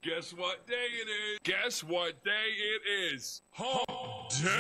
Guess what day it is? Guess what day it is? Hump Day!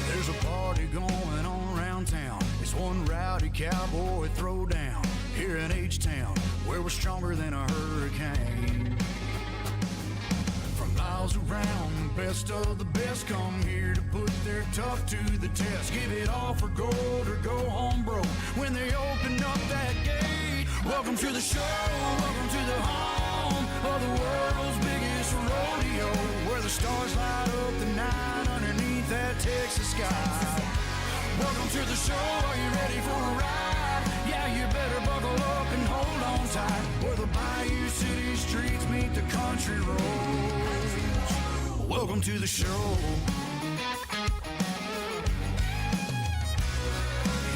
There's a party going on around town. It's one rowdy cowboy throwdown here in H-Town, where we're stronger than a hurricane. From miles around, the best of the best come here to put their tough to the test. Give it all for gold or go home broke when they open up that gate. Welcome to the show, welcome to the home of the world's biggest rodeo, where the stars light up the night underneath that Texas sky. Welcome to the show, are you ready for a ride? Yeah, you better buckle up and hold on tight, where the Bayou City streets meet the country roads. Welcome to the show.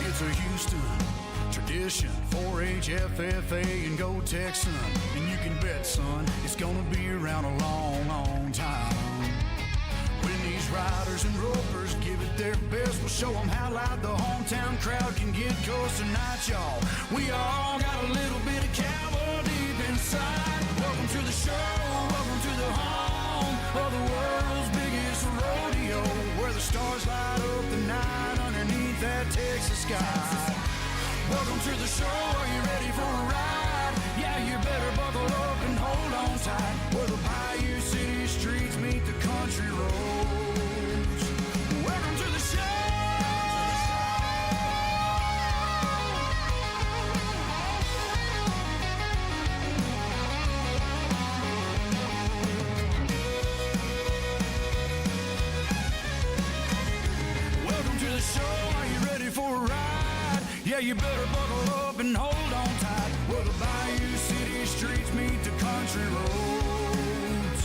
It's a Houston tradition, 4-H, FFA, and Go Texan. And you can bet, son, it's gonna be around a long, long time. When these riders and ropers give it their best, we'll show them how loud the hometown crowd can get. 'Cause tonight, y'all, we all got a little bit of cowboy deep inside. Welcome to the show, welcome to the home of the world's biggest rodeo, where the stars light up the night underneath that Texas sky. Welcome to the show, are you ready for a ride? Yeah, you better buckle up and hold on tight, where the Bayou City streets meet the country roads. Welcome to the show! Welcome to the show, are you ready for a ride? Yeah, you better buckle up and hold on tight, where the Bayou City streets meet the country roads.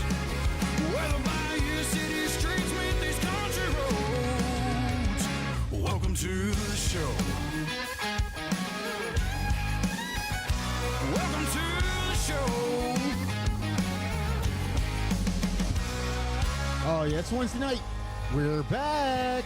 Where the Bayou City streets meet these country roads. Welcome to the show. Welcome to the show. Oh, yeah, it's Wednesday night. We're back.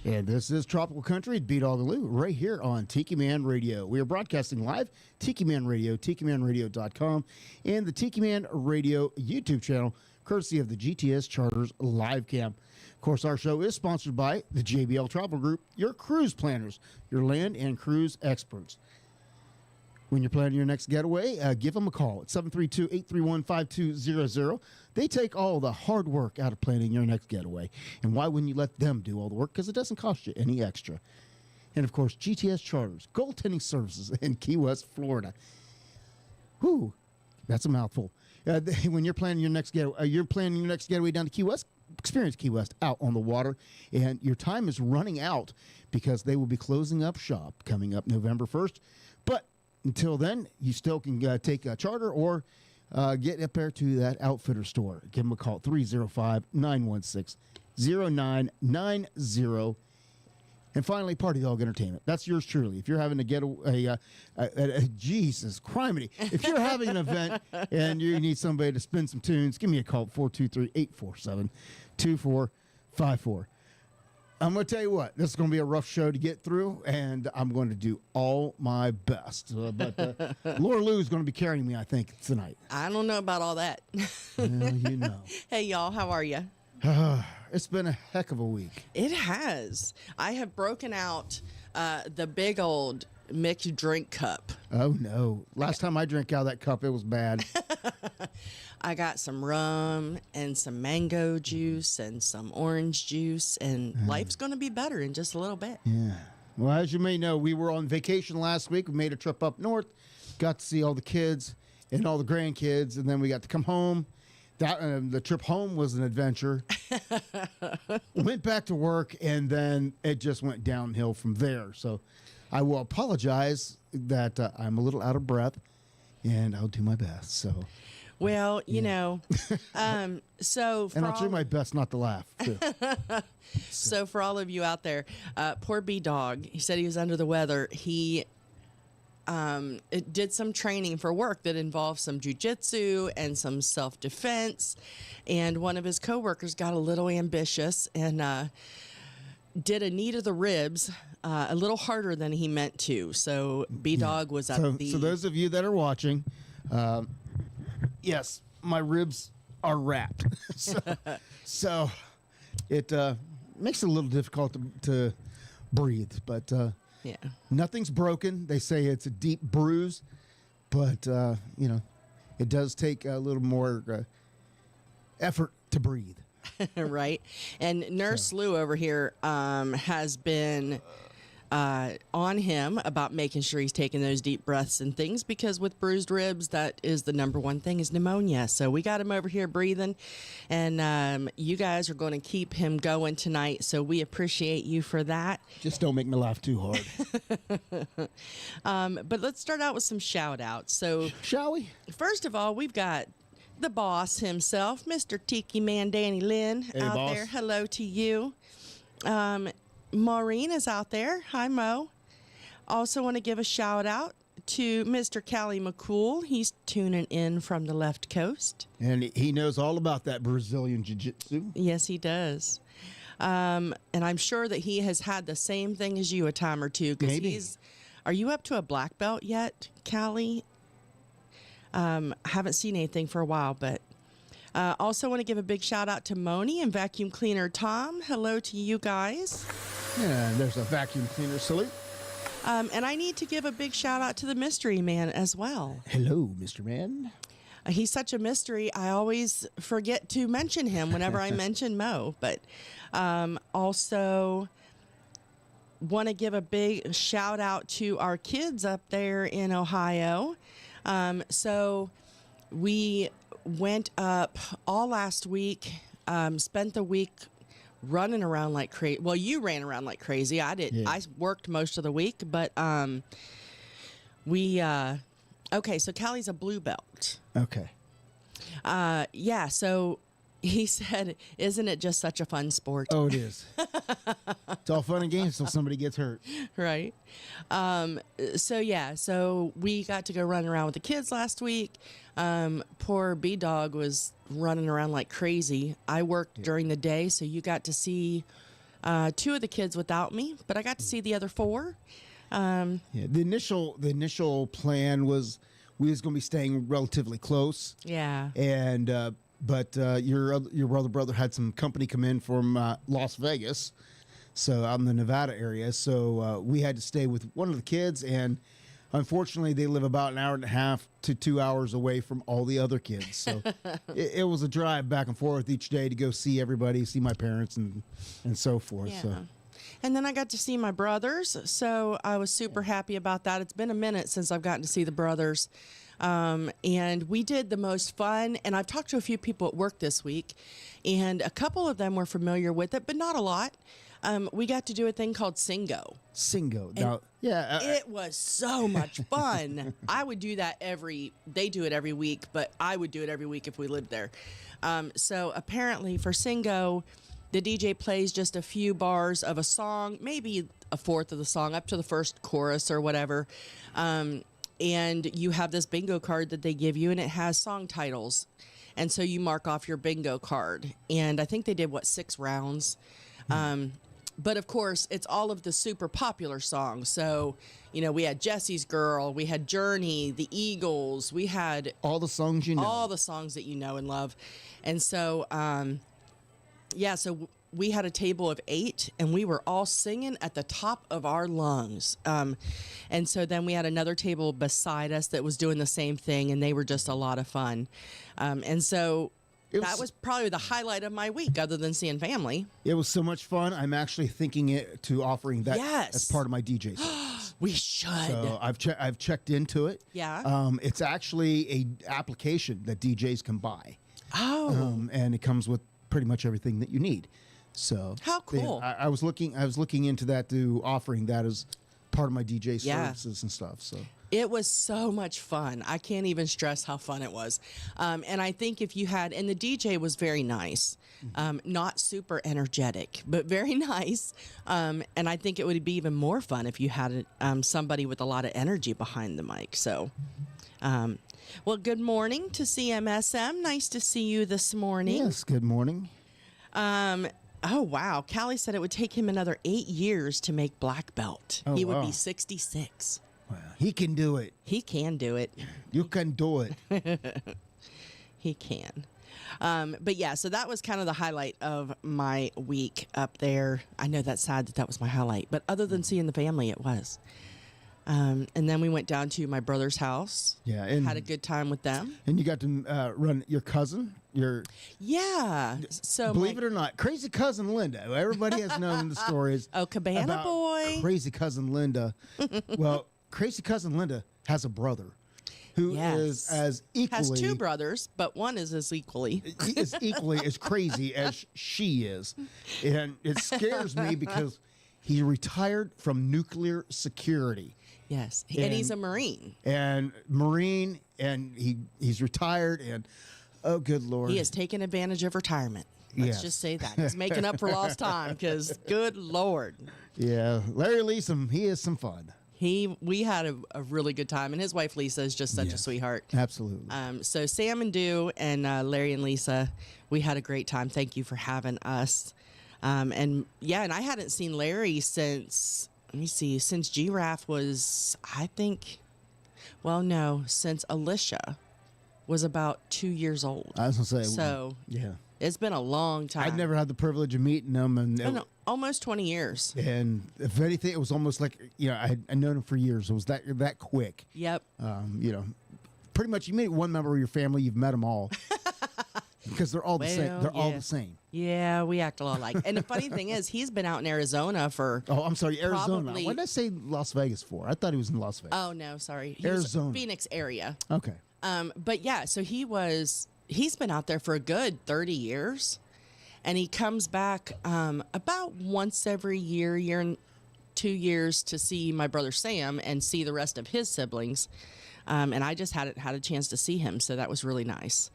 And this is Tropical Country, B-Dawg and Lou, right here on Tiki Man Radio. We are broadcasting live, Tiki Man Radio, TikiManRadio.com, and the Tiki Man Radio YouTube channel, courtesy of the GTS Charters Live Cam. Of course, our show is sponsored by the JBL Travel Group, your cruise planners, your land and cruise experts. When you're planning your next getaway, give them a call at 732-831-5200. They take all the hard work out of planning your next getaway. And why wouldn't you let them do all the work? Because it doesn't cost you any extra. And, of course, GTS Charters, goaltending services in Key West, Florida. Whew, that's a mouthful. When you're planning your next getaway down to Key West, experience Key West out on the water. And your time is running out because they will be closing up shop coming up November 1st. But until then, you still can take a charter or get up there to that outfitter store. Give them a call, 305-916-0990. And finally, Party Dog Entertainment. That's yours truly. If you're having to get Jesus criminy. If you're having an event and you need somebody to spin some tunes, give me a call at 423-847-2454. I'm going to tell you what, this is going to be a rough show to get through, and I'm going to do all my best. But Laura Lou is going to be carrying me, I think, tonight. I don't know about all that. Well, you know. Hey, y'all, how are you? It's been a heck of a week. It has. I have broken out the big old mixed drink cup. Oh, no. Last time I drank out of that cup, it was bad. I got some rum and some mango juice and some orange juice, and life's going to be better in just a little bit. Yeah. Well, as you may know, we were on vacation last week. We made a trip up north, got to see all the kids and all the grandkids, and then we got to come home. The trip home was an adventure. Went back to work, and then it just went downhill from there. So I will apologize that I'm a little out of breath, and I'll do my best. So, Well, you know, so for And I'll do my best not to laugh, too. So for all of you out there, poor B-Dawg, he said he was under the weather. He did some training for work that involved some jujitsu and some self-defense. And one of his coworkers got a little ambitious and did a knee to the ribs a little harder than he meant to. So B-Dawg was at the... So those of you that are watching, yes, my ribs are wrapped. so it makes it a little difficult to breathe, but yeah, nothing's broken. They say it's a deep bruise, but you know, it does take a little more effort to breathe. right. And Nurse Lou over here has been on him about making sure he's taking those deep breaths and things, because with bruised ribs, that is the number one thing, is pneumonia. So we got him over here breathing, and you guys are going to keep him going tonight. So we appreciate you for that. Just don't make me laugh too hard. But let's start out with some shout outs. So Shall we? first of all, we've got the boss himself, Mr. Tiki Man Danny Lynn, Hey, out boss. there. Hello to you. Maureen is out there. Hi, Mo. Also want to give a shout out to Mr. Callie McCool. He's tuning in from the left coast. And he knows all about that Brazilian jiu-jitsu. Yes, he does. And I'm sure that he has had the same thing as you a time or two. 'Cause Maybe. Are you up to a black belt yet, Callie? Haven't seen anything for a while, but also want to give a big shout out to Moni and Vacuum Cleaner Tom. Hello to you guys. Yeah, there's a vacuum cleaner salute. And I need to give a big shout out to the Mystery Man as well. Hello, Mr. Man. He's such a mystery. I always forget to mention him whenever I mention Mo. But also want to give a big shout out to our kids up there in Ohio. So we went up all last week, spent the week running around like crazy. Well, you ran around like crazy. I did. Yeah. I worked most of the week, but we okay, so Callie's a blue belt. Okay. Yeah, so he said, isn't it just such a fun sport? Oh, it is. It's all fun and games until somebody gets hurt. Right. So we got to go running around with the kids last week. Poor B-Dawg was running around like crazy. I worked during the day, so you got to see 2 of the kids without me, but I got to see the other 4. Yeah, the initial plan was we was going to be staying relatively close, Yeah. and but your brother had some company come in from Las Vegas, so out in the Nevada area. So we had to stay with one of the kids, and unfortunately, they live about an hour and a half to 2 hours away from all the other kids. So it was a drive back and forth each day to go see everybody, see my parents, and so forth. Yeah. So. And then I got to see my brothers, so I was super happy about that. It's been a minute since I've gotten to see the brothers. And we did the most fun, and I've talked to a few people at work this week, and a couple of them were familiar with it, but not a lot. We got to do a thing called Singo. Singo. Now, yeah. It was so much fun. I would do that they do it every week, but I would do it every week if we lived there. So apparently for Singo, the DJ plays just a few bars of a song, maybe a fourth of the song, up to the first chorus or whatever. And you have this bingo card that they give you, and it has song titles. And so you mark off your bingo card. And I think they did, 6 rounds? But of course, it's all of the super popular songs. So, we had Jesse's Girl, we had Journey, the Eagles, we had all the songs you know. all the songs that you know and love. And so, so we had a table of 8, and we were all singing at the top of our lungs. And so then we had another table beside us that was doing the same thing, and they were just a lot of fun. And so that was probably the highlight of my week, other than seeing family. It was so much fun. I'm actually thinking to offering that as part of my DJ set. We should. So I've checked into it. Yeah. It's actually a application that DJs can buy. Oh. And it comes with pretty much everything that you need. So How cool. I was looking into that, to offering that as part of my DJ Yeah. services and stuff. So It was so much fun. I can't even stress how fun it was. And I think if you had, and the DJ was very nice, not super energetic, but very nice. And I think it would be even more fun if you had somebody with a lot of energy behind the mic. So, well, good morning to CMSM. Nice to see you this morning. yes, good morning. Oh, wow. Callie said it would take him another 8 years to make black belt. Oh, He would wow. be 66. Wow, he can do it. He can do it. You can do it. He can. But yeah, so that was kind of the highlight of my week up there. I know that's sad that was my highlight, but other than seeing the family, it was. And then we went down to my brother's house. Yeah, and Had a good time with them. and you got to run your cousin, your Yeah. So believe it or not, crazy cousin Linda. Everybody has known the stories. Oh, Cabana about Boy. Crazy cousin Linda. Well, crazy cousin Linda has a brother who is Yes. as equally Has two brothers, but one is as equally. he is equally as crazy as she is, and it scares me because he retired from nuclear security. Yes. And he's a Marine. And Marine, and he's retired, and oh, good Lord. He has taken advantage of retirement. Let's Yes. just say that. He's making up for lost time because, good Lord. Yeah, Larry Leeson, he is some fun. We had a really good time, and his wife Lisa is just such a Yes. sweetheart. Absolutely. So Sam and Du and Larry and Lisa, we had a great time. Thank you for having us. And yeah, and I hadn't seen Larry since, let me see, since Giraffe was, I think, well, no, since Alicia was about 2 years old. I was going to say, So yeah. it's been a long time. I'd never had the privilege of meeting him, and Oh, no, almost 20 years. and if anything, it was almost like, I known him for years. It was that quick. Yep. Pretty much you meet one member of your family, you've met them all. Because they're all the same. Well, They're all yeah. the same. Yeah, we act a lot alike. And the funny thing is, he's been out in Arizona for. Oh, I'm sorry, Arizona. Probably- What did I say Las Vegas for? I thought he was in Las Vegas. Oh no, sorry, he was Arizona. Phoenix area. Okay. But yeah, so he's been out there for a good 30 years, and he comes back about once every year and 2 years to see my brother Sam and see the rest of his siblings. And I just had a chance to see him, so that was really nice.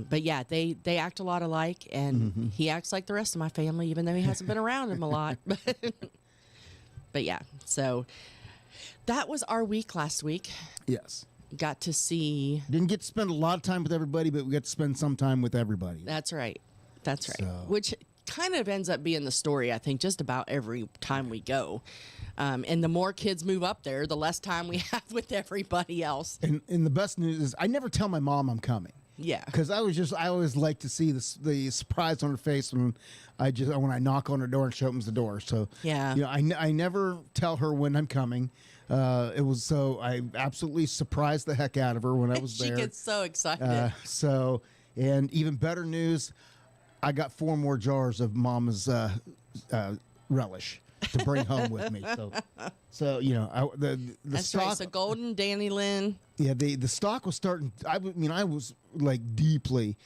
But yeah, they act a lot alike, and he acts like the rest of my family, even though he hasn't been around him a lot. But yeah, so that was our week last week. Yes. Got to see. Didn't get to spend a lot of time with everybody, but we got to spend some time with everybody. That's right. That's right. So- Which kind of ends up being the story, I think, just about every time we go. And the more kids move up there, the less time we have with everybody else. And the best news is I never tell my mom I'm coming. Yeah. Because I always like to see the surprise on her face when I knock on her door and she opens the door. So Yeah. I never tell her when I'm coming. I absolutely surprised the heck out of her when I was She there. gets so excited. And even better news, I got 4 more jars of Mama's relish to bring home with me. So the That's stock. right. So Golden, Danny Lynn. Yeah, the stock was starting. I was like deeply,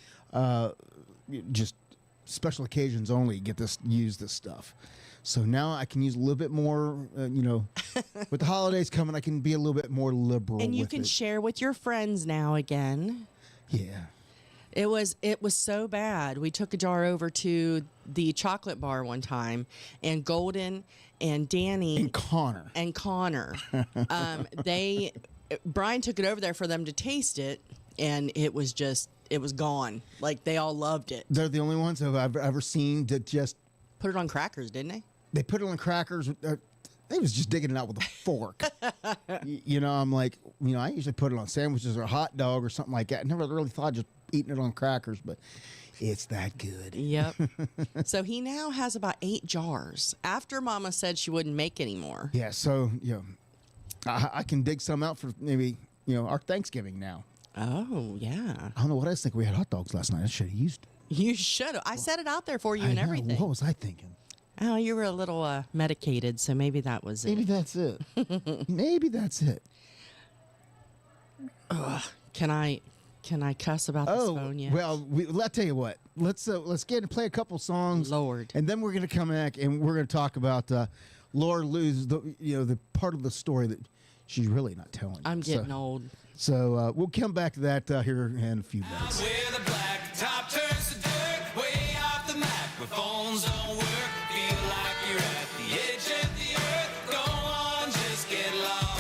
just special occasions only use this stuff. So now I can use a little bit more. With the holidays coming, I can be a little bit more liberal. And you with can it. share with your friends now again. Yeah. It was so bad. We took a jar over to the chocolate bar one time, and Golden and Danny And Connor. Brian took it over there for them to taste it, and it was gone. Like, they all loved it. They're the only ones I've ever seen that just Put it on crackers, didn't they? they put it on crackers. They was just digging it out with a fork. I'm like, I usually put it on sandwiches or a hot dog or something like that. I never really thought just eating it on crackers, but it's that good. Yep. So he now has about 8 jars after Mama said she wouldn't make any more. Yeah, so I can dig some out for maybe our Thanksgiving now. Oh, yeah. I don't know what I was thinking. We had hot dogs last night. I should have used it. You should have. I set it out there for you I and know. everything. What was I thinking? Oh, you were a little medicated, so maybe that was it. Maybe that's it. Maybe that's it. Can I cuss about this phone yet? well, I'll tell you what. Let's get and play a couple songs. Lord. And then we're going to come back and we're going to talk about Laura Lou's the part of the story that she's really not telling. I'm getting old. So we'll come back to that here in a few minutes. Where the black top turns to dirt, way off the map, where phones don't work, feel like you're at the edge of the earth. Go on, just get lost.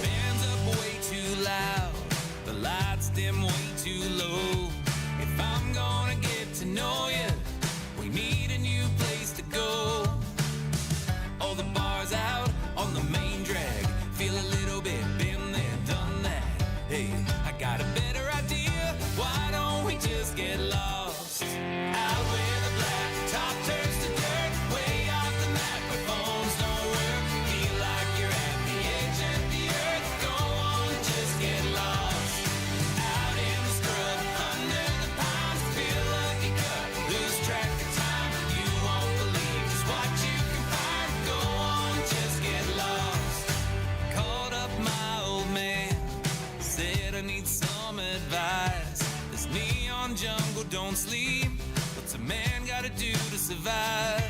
Bands up way too loud, the lights dim way too low. If I'm gonna get to know you, we need a new place to go. All the bars out on the main drag, feel a little bit been there, done that. Hey, I got a better idea, why don't we just get lost? Out where the black top turns to dirt, way off the map where phones don't work, feel like you're at the edge of the earth. Go on, just get lost. Out in the scrub, under the pines, feel lucky cut, lose track of time. You won't believe just what you can find. Go on, just get lost. Called up my old man, said I need some advice. This neon jungle don't sleep. What's a man gotta do to survive?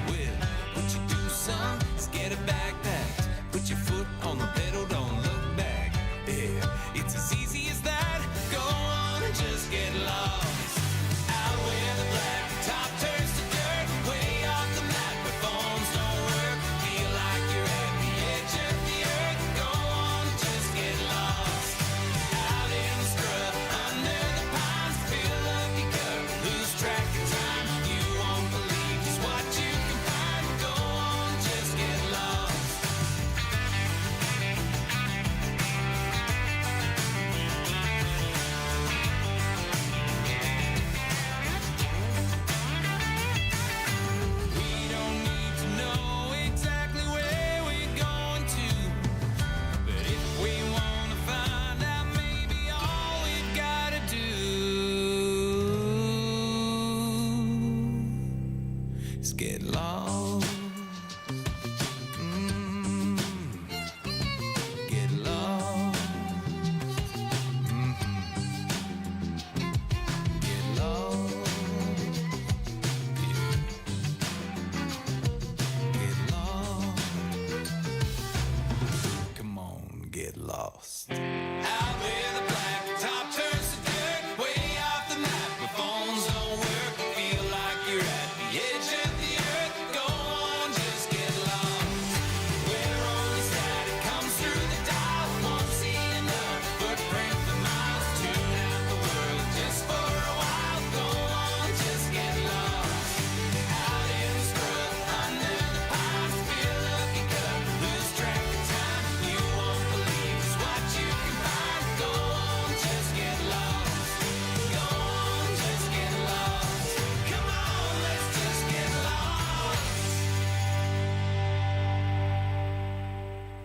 Well, what you do, son, is get a backpack. Put your foot on the pedal, don't look back. Yeah, it's as easy as that. Go on and just get lost. Out where the black top turns to dirt, way off the map where phones don't work, feel like you're at the edge of the earth. Go on and just get lost. Out in the scrub, under the pines, feel lucky cut, lose track of time. You won't believe just what you can find. Go on, just get lost. We don't need to know exactly where we're going to, but if we want to find out, maybe all we've got to do is get lost. Get lost. Get lost. Get lost. Come on, get lost. Out where the black top turns to dirt, way off the map where phones don't work, feel like you're at the edge of the earth. Go on, just get lost. Where only static comes through the dial, won't see enough footprint for miles. Tune out the world just for a while. Go on, just get lost. Out in the scrub, under the pines, feel lucky cut, lose track of time. You won't believe just what you can find. Go on, just get lost. Go on, just get lost. Come on, let's just get lost.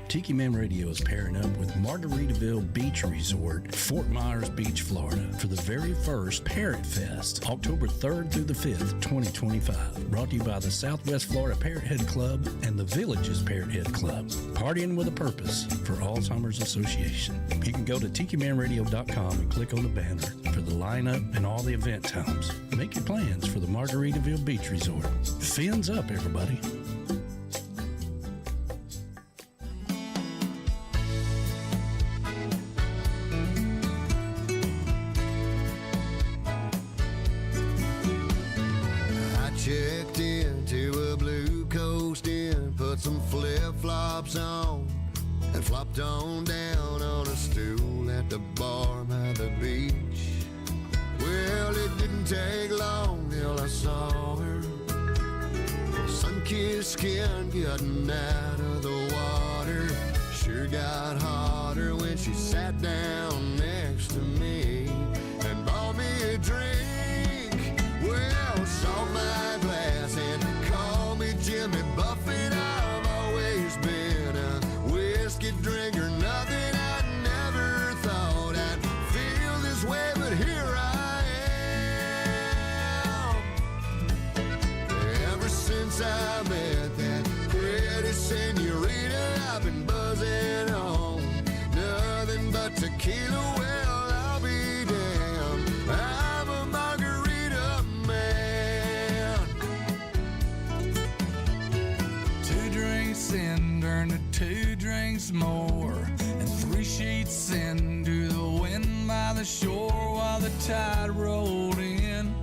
Tiki Man Radio is pairing up with Margaritaville Beach Resort, Fort Myers Beach, Florida, for the very first Parrot Fest, October 3rd through the 5th, 2025. Brought to you by the Southwest Florida Parrot Head Club and the Villages Parrot Head Club. Partying with a purpose for Alzheimer's Association. You can go to TikiManRadio.com and click on the banner for the lineup and all the event times. Make your plans for the Margaritaville Beach Resort. Fins up, everybody. I checked into a Blue Coast Inn, put some flip-flops on, and flopped on down on a stool at the bar by the beach. Well, it didn't take long till I saw her, sun-kissed skin getting out of the water. Sure got hotter when she sat down next to me and bought me a drink. Well, saw my glass and called me Jimmy Buffett. I've always been a whiskey drinker, nothing I never thought I'd feel this way, but here I am. Ever since I met that pretty senorita, I've been buzzing on tequila, well, I'll be damned. I'm a margarita man. 2 drinks in turned to 2 drinks more, and 3 sheets into the wind by the shore while the tide rolled in.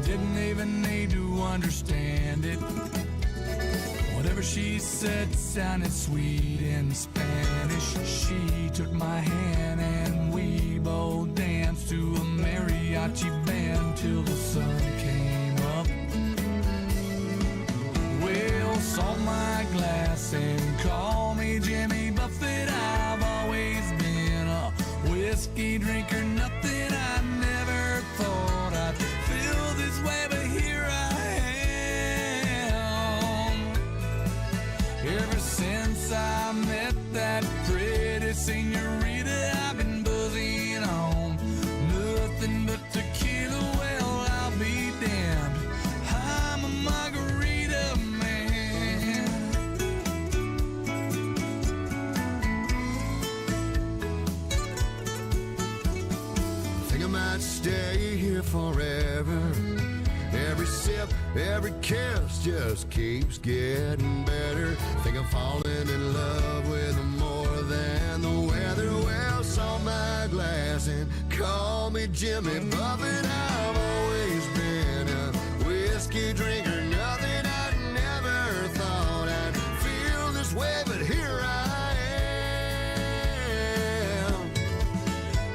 Didn't even need to understand it. Whatever she said sounded sweet in Spanish. She took my hand and we both danced to a mariachi band till the sun came up. Well, salt my glass and call me Jimmy Buffett. I've always been a whiskey drinker, nothing I never thought I'd feel this way, but here I am. Ever since I met that pretty senorita, I've been buzzing on nothing but tequila. Well, I'll be damned, I'm a margarita man. Think I might stay here forever. Every sip, every kiss just keeps getting better. Think I'm falling in love with more than the weather. Well, salt my glass and call me Jimmy Buffett. I've always been a whiskey drinker, nothing I never thought I'd feel this way, but here I am.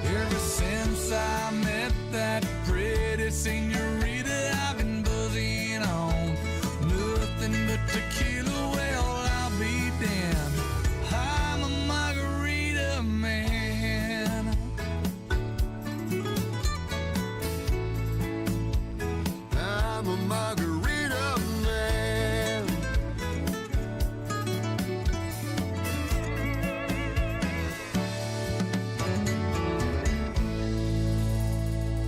Ever since I met that pretty senorita, I've been buzzing on nothing but tequila. Well, I'll be damned, I'm a margarita man. I'm a margarita man.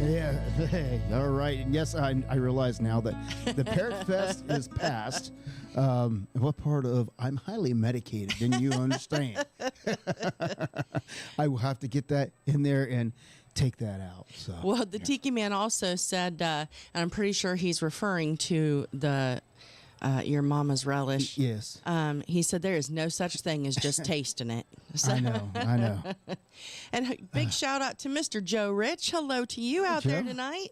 Yeah. Hey, all right. And yes, I realize now that the Parrot Fest is past. What part of I'm highly medicated didn't you understand? I will have to get that in there and take that out. So. Well, the Tiki Man also said, and I'm pretty sure he's referring to the your mama's relish. Yes. He said there is no such thing as just tasting it. So, I know. and big shout out to Mr. Joe Rich. Hello to you out there Joe. tonight.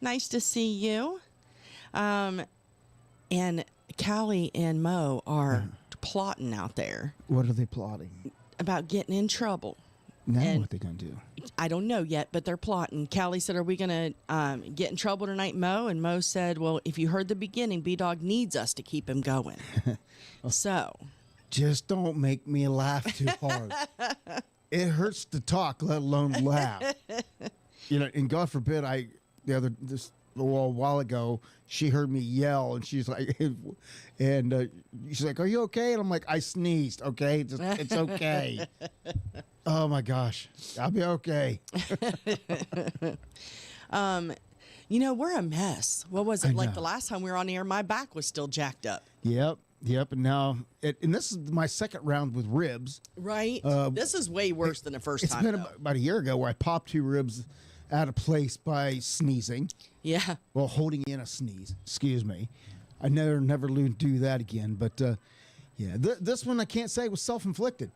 Nice to see you. And Callie and Mo are plotting out there What are they plotting? about getting in trouble. Now And- what they gonna do? I don't know yet, but they're plotting. Callie said, "Are we going to get in trouble tonight, Mo?" And Mo said, "Well, if you heard the beginning, B-Dawg needs us to keep him going." So, Just don't make me laugh too hard. It hurts to talk, let alone laugh. You know, and God forbid a while ago, she heard me yell, and she's like, she's like, "Are you okay?" And I'm like, "I sneezed. Okay, it's okay." Oh my gosh, I'll be okay. you know, we're a mess. What was I it like know. the last time we were on air? My back was still jacked up. Yep. And now, and this is my second round with ribs. Right? This is way worse than the first It's time. been though. about a year ago where I popped 2 ribs out of place by sneezing. Yeah. Well, holding in a sneeze. Excuse me. I never do that again. But yeah, this one I can't say was self-inflicted.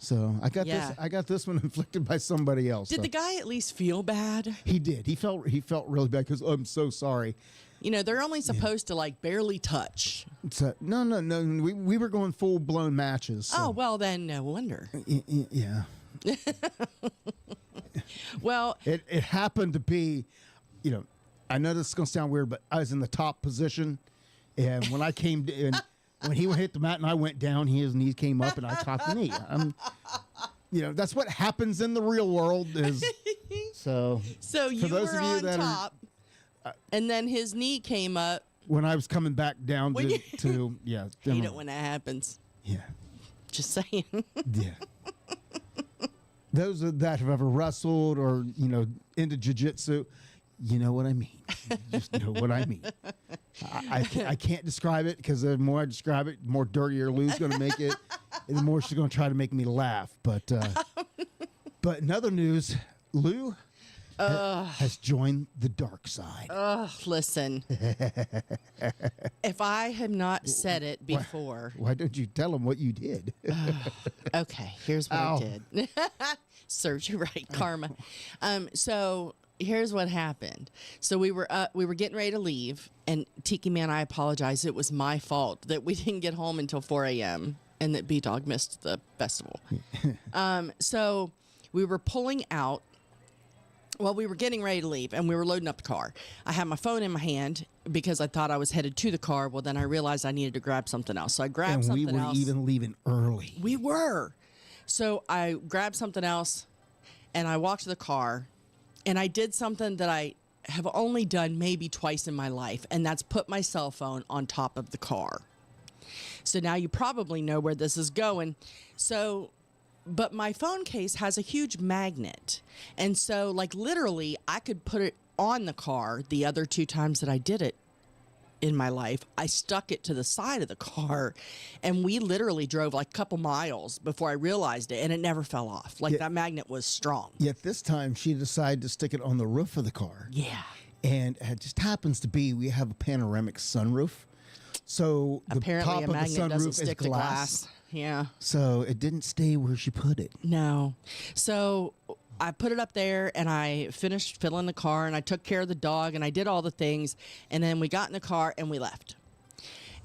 So I got Yeah. this. I got this one inflicted by somebody else. Did so. the guy at least feel bad? He did. He felt really bad because I'm so sorry. You know, they're only supposed to like barely touch. So, no. We were going full blown matches. So. Oh, well, then no wonder. Yeah. Well, It happened to be, you know, I know this is going to sound weird, but I was in the top position. And when I came in, when he hit the mat and I went down, his knees came up and I caught the knee. You know, that's what happens in the real world is so you those were of you on that are- top, and then his knee came up. when I was coming back down When to Hate it when that happens. yeah. Just saying. Yeah. Those that have ever wrestled or, you know, into jiu-jitsu, you know what I mean. You just know what I mean. I can't describe it because the more I describe it, the more dirtier Lou's going to make it. the more she's going to try to make me laugh. But in other news, Lou has joined the dark side. Listen. If I have not said it before. Why don't you tell him what you did? Okay, here's what I did. Serves you right, karma. So here's what happened. So we were getting ready to leave, and Tiki Man, I apologize. It was my fault that we didn't get home until 4 a.m. and that B-Dawg missed the festival. So we were pulling out. Well, we were getting ready to leave, and we were loading up the car. I had my phone in my hand because I thought I was headed to the car. Well, then I realized I needed to grab something else. So I grabbed something else. And we were even leaving early. We were. So I grabbed something else, and I walked to the car, and I did something that I have only done maybe twice in my life, and that's put my cell phone on top of the car. So now you probably know where this is going. But my phone case has a huge magnet. And so, like, literally, I could put it on the car the other 2 times that I did it in my life. I stuck it to the side of the car, and we literally drove like a couple miles before I realized it, and it never fell off. Like, that magnet was strong. Yet this time, she decided to stick it on the roof of the car. Yeah. And it just happens to be we have a panoramic sunroof. So the Apparently top a of the magnet sunroof doesn't is stick to glass. glass. Yeah. So it didn't stay where she put it. No. So I put it up there, and I finished filling the car, and I took care of the dog, and I did all the things. And then we got in the car and we left.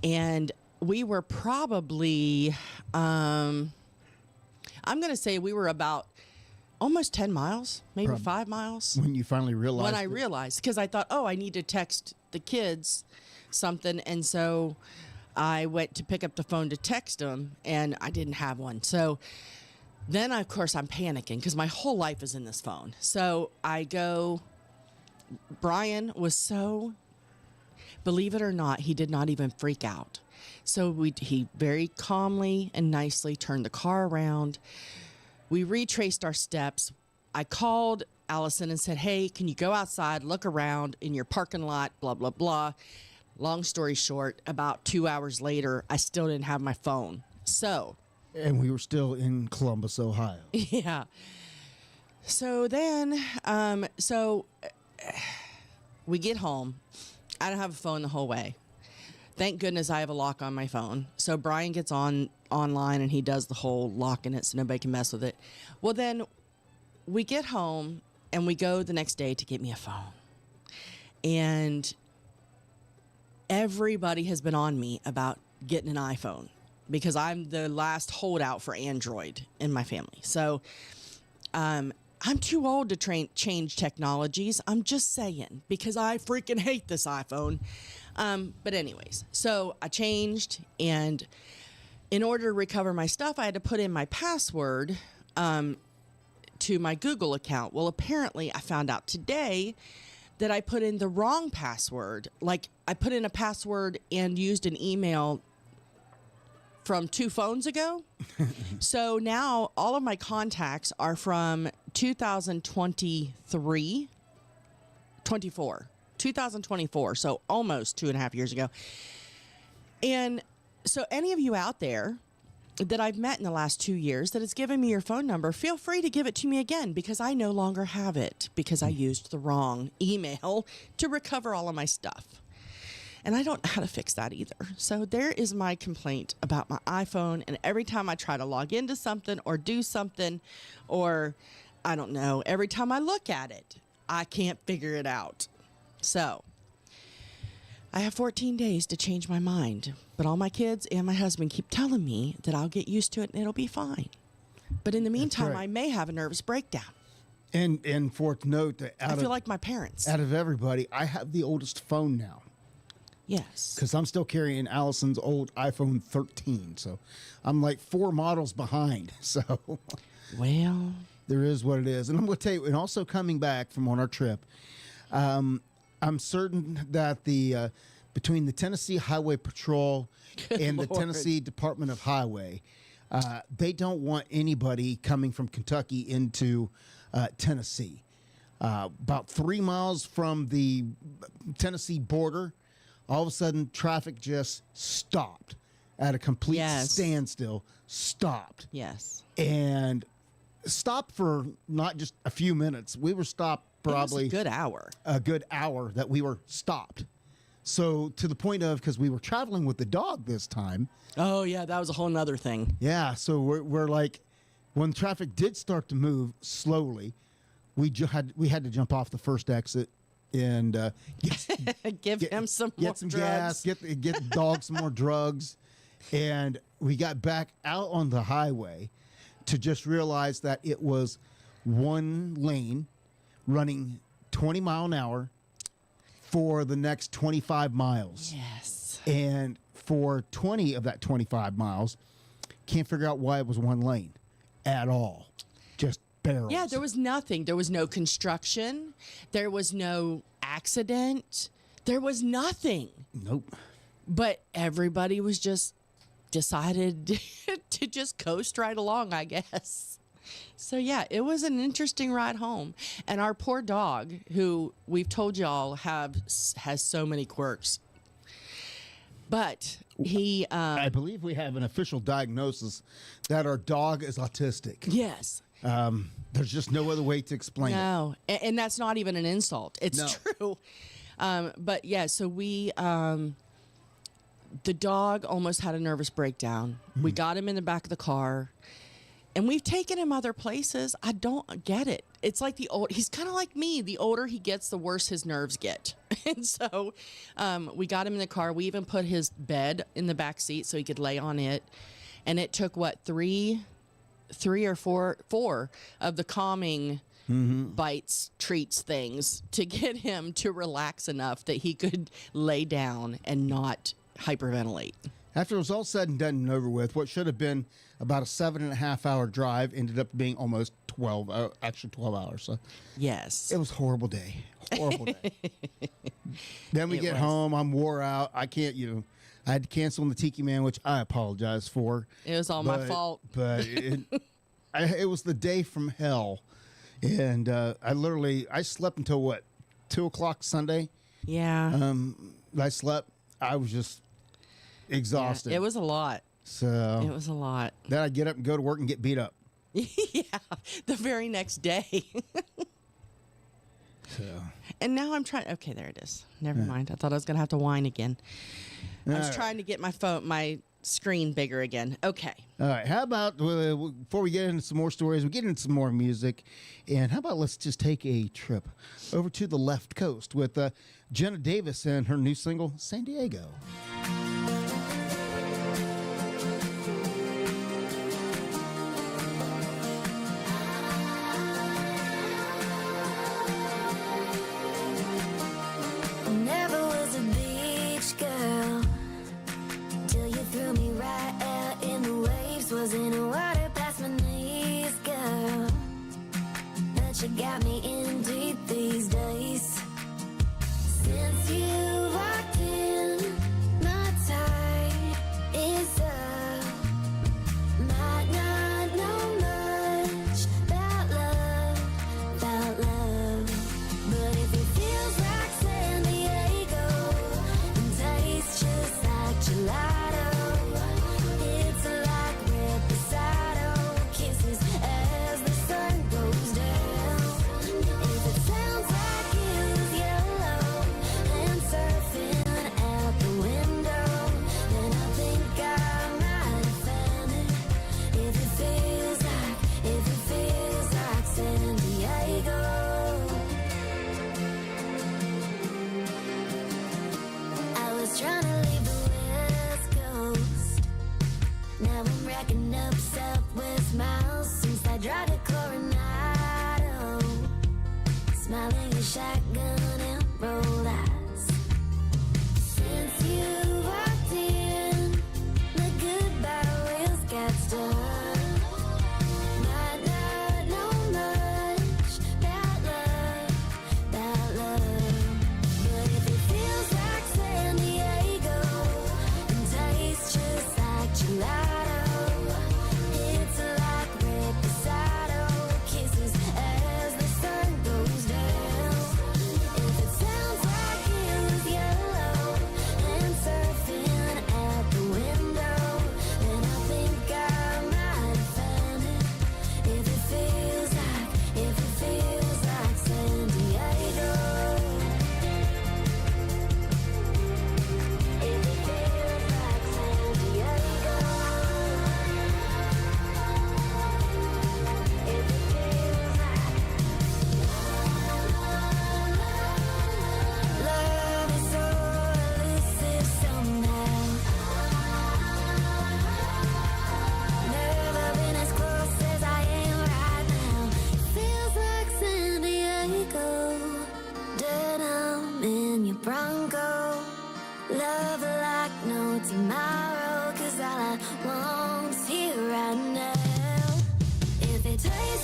And we were probably, I'm going to say we were about almost 10 miles, maybe 5 miles. When you finally realized. When I realized, because I thought, I need to text the kids something. And so I went to pick up the phone to text them, and I didn't have one. So then, of course, I'm panicking because my whole life is in this phone. So I go, Brian was so, believe it or not, he did not even freak out. So he very calmly and nicely turned the car around. We retraced our steps. I called Allison and said, hey, can you go outside, look around in your parking lot, blah, blah, blah. Long story short, about 2 hours later, I still didn't have my phone. So. And we were still in Columbus, Ohio. Yeah. So then, we get home. I don't have a phone the whole way. Thank goodness I have a lock on my phone. So Brian gets online, and he does the whole locking it so nobody can mess with it. Well, then we get home, and we go the next day to get me a phone. And everybody has been on me about getting an iPhone because I'm the last holdout for Android in my family. So I'm too old to change technologies. I'm just saying, because I freaking hate this iPhone. But anyways, so I changed, and in order to recover my stuff, I had to put in my password to my Google account. Well, apparently I found out today that I put in the wrong password. Like, I put in a password and used an email from 2 phones ago. So now all of my contacts are from 2024. So almost 2.5 years ago. And so any of you out there that I've met in the last 2 years that has given me your phone number, feel free to give it to me again, because I no longer have it because I used the wrong email to recover all of my stuff. And I don't know how to fix that either. So there is my complaint about my iPhone. And every time I try to log into something or do something, or I don't know, every time I look at it, I can't figure it out. So I have 14 days to change my mind, but all my kids and my husband keep telling me that I'll get used to it and it'll be fine. But in the meantime, right. I may have a nervous breakdown. And for to note that I feel like my parents. out of everybody, I have the oldest phone now. Yes. Because I'm still carrying Allison's old iPhone 13. So I'm like 4 models behind. So Well, there is what it is. And I'm going to tell you, and also coming back from on our trip, I'm certain that the between the Tennessee Highway Patrol and the Lord. Tennessee Department of Highway, they don't want anybody coming from Kentucky into Tennessee. About 3 miles from the Tennessee border, all of a sudden traffic just stopped. at a complete Yes. standstill, stopped. Yes. And stopped for not just a few minutes. We were stopped probably It was a good hour. a good hour that we were stopped. So to the point of, because we were traveling with the dog this time. Oh, yeah, that was a whole nother thing. Yeah. So we're like, when traffic did start to move slowly, we had to jump off the first exit and Give him some more get some drugs. gas, get the dog some more drugs. And we got back out on the highway to just realize that it was one lane running 20 mile an hour for the next 25 miles. Yes. And for 20 of that 25 miles, can't figure out why it was one lane at all. Just barrels. Yeah, there was nothing. There was no construction. There was no accident. There was nothing. Nope. But everybody was just decided to just coast right along, I guess. So yeah, it was an interesting ride home. And our poor dog, who we've told y'all has so many quirks. But he I believe we have an official diagnosis that our dog is autistic. yes. There's just no other way to explain it. No, and that's not even an insult. It's No. true. But yeah, so we, the dog almost had a nervous breakdown. We got him in the back of the car, and we've taken him other places. I don't get it. It's like he's kind of like me. The older he gets, the worse his nerves get. And so we got him in the car. We even put his bed in the back seat so he could lay on it. And it took, three or four of the calming bites, treats, things to get him to relax enough that he could lay down and not hyperventilate. After it was all said and done and over with, what should have been about a 7.5 hour drive ended up being almost 12 hours. So Yes. it was a horrible day. Horrible day. Then we It get was. home. I'm wore out. I can't, I had to cancel on the Tiki Man, which I apologize for. It was all my fault. But it was the day from hell. And I slept until 2 o'clock Sunday. Yeah. I slept. I was just exhausted. It was a lot. So It was a lot. then I get up and go to work and get beat up. Yeah. The very next day. So And now I'm trying. Okay, there it is. Never mind. I thought I was going to have to whine again. I was All right. trying to get my screen bigger again. Okay. all right, how about before we get into some more stories, we get into some more music, and how about let's just take a trip over to the left coast with Jenna Davis and her new single San Diego. Never was a beach girl till you threw me right out in the waves. Was in the water past my knees, girl. But you got me in deep these days. Since you walked in, my tide is up. Might not know much about love, but if it feels like San Diego and tastes just like gelato, it's like reposado kisses as the sun goes down. If it sounds like it was yellow and surfing out the window, then I think I might have found it. If it feels like San Diego. I was trying to leave the West Coast. Now I'm racking up Southwest miles since I drive to Coronado. Smiling a shotgun and rolled eyes. Since you walked in, the goodbye wheels got stuck. Might not know much about love, but if it feels like San Diego and tastes just like gelato, it's like reposado kisses as the sun goes down.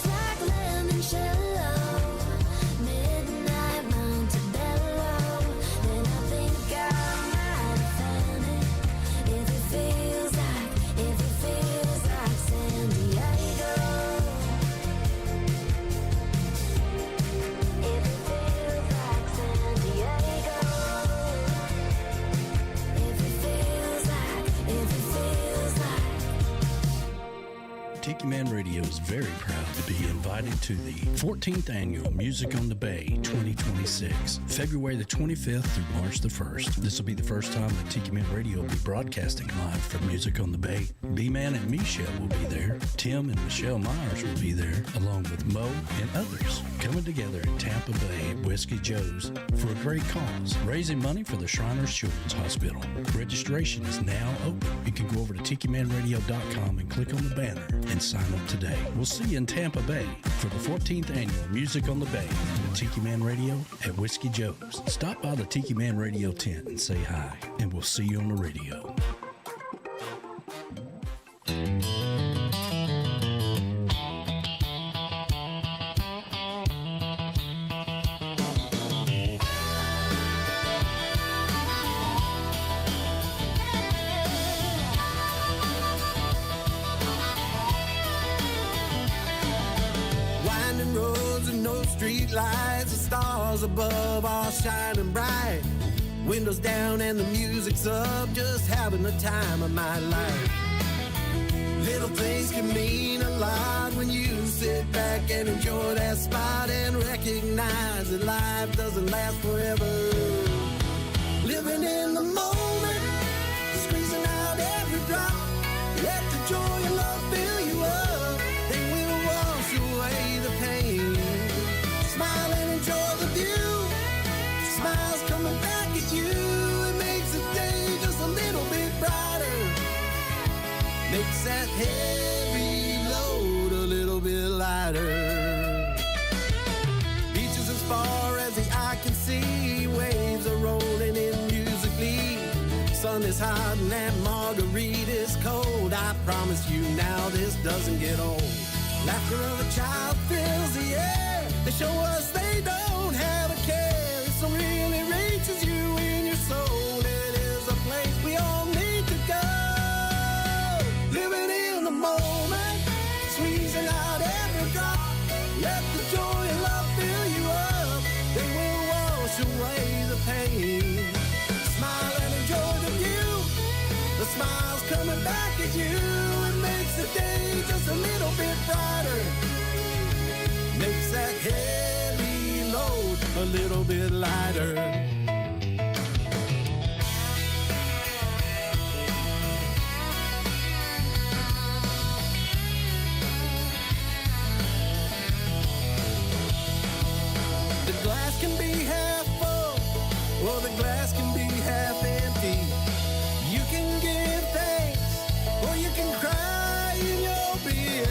Just like limoncello, midnight Montebello. Then I think I might have found it. If it feels like San Diego. If it feels like San Diego. If it feels like Tiki Man Radio is very proud to be invited to the 14th Annual Music on the Bay 2026, February the 25th through March the 1st. This will be the first time that Tiki Man Radio will be broadcasting live from Music on the Bay. B-Man and Michelle will be there. Tim and Michelle Myers will be there, along with Mo and others, coming together in Tampa Bay at Whiskey Joe's for a great cause, raising money for the Shriners Children's Hospital. Registration is now open. You can go over to TikiManRadio.com and click on the banner and sign up today. We'll see you in Tampa Bay for the 14th Annual Music on the Bay with Tiki Man Radio at Whiskey Joe's. Stop by the Tiki Man Radio tent and say hi, and we'll see you on the radio. Winding roads and no street lights, the stars above all shining bright. Windows down and the music's up, just having the time of my life. Little things can mean a lot when you sit back and enjoy that spot and recognize that life doesn't last forever. Living in the moment, squeezing out every drop. Let the joy and love fill you up, they will wash away the pain. Smile and enjoy the view. Smiles coming back at you. It makes the day just a little bit brighter. Makes that heavy load a little bit lighter. Beaches as far as the eye can see. Waves are rolling in musically. Sun is hot and that margarita's cold. I promise you now this doesn't get old. Laughter of a child fills the air. They show us they don't have a care. It so really reaches you in your soul. It is a place we all need to go. Living in the moment, squeezing out every drop. Let the joy and love fill you up. They will wash away the pain. Smile and enjoy the view. The smile's coming back at you. It makes the day just a little bit brighter. Makes that heavy load a little bit lighter. The glass can be half full, or the glass can be half empty. You can give thanks, or you can cry in your beer.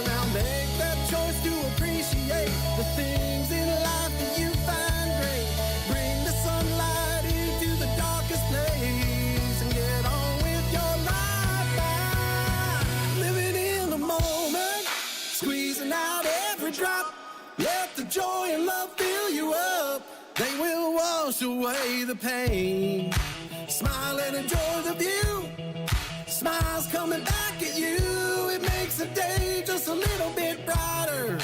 Now make that choice to appreciate the things in life that you find great. Bring the sunlight into the darkest place and get on with your life by living in the moment, squeezing out every drop. Let the joy and love fill you up. They will wash away the pain. Smile and enjoy the view. Smiles coming back at you. It makes the day just a little bit brighter.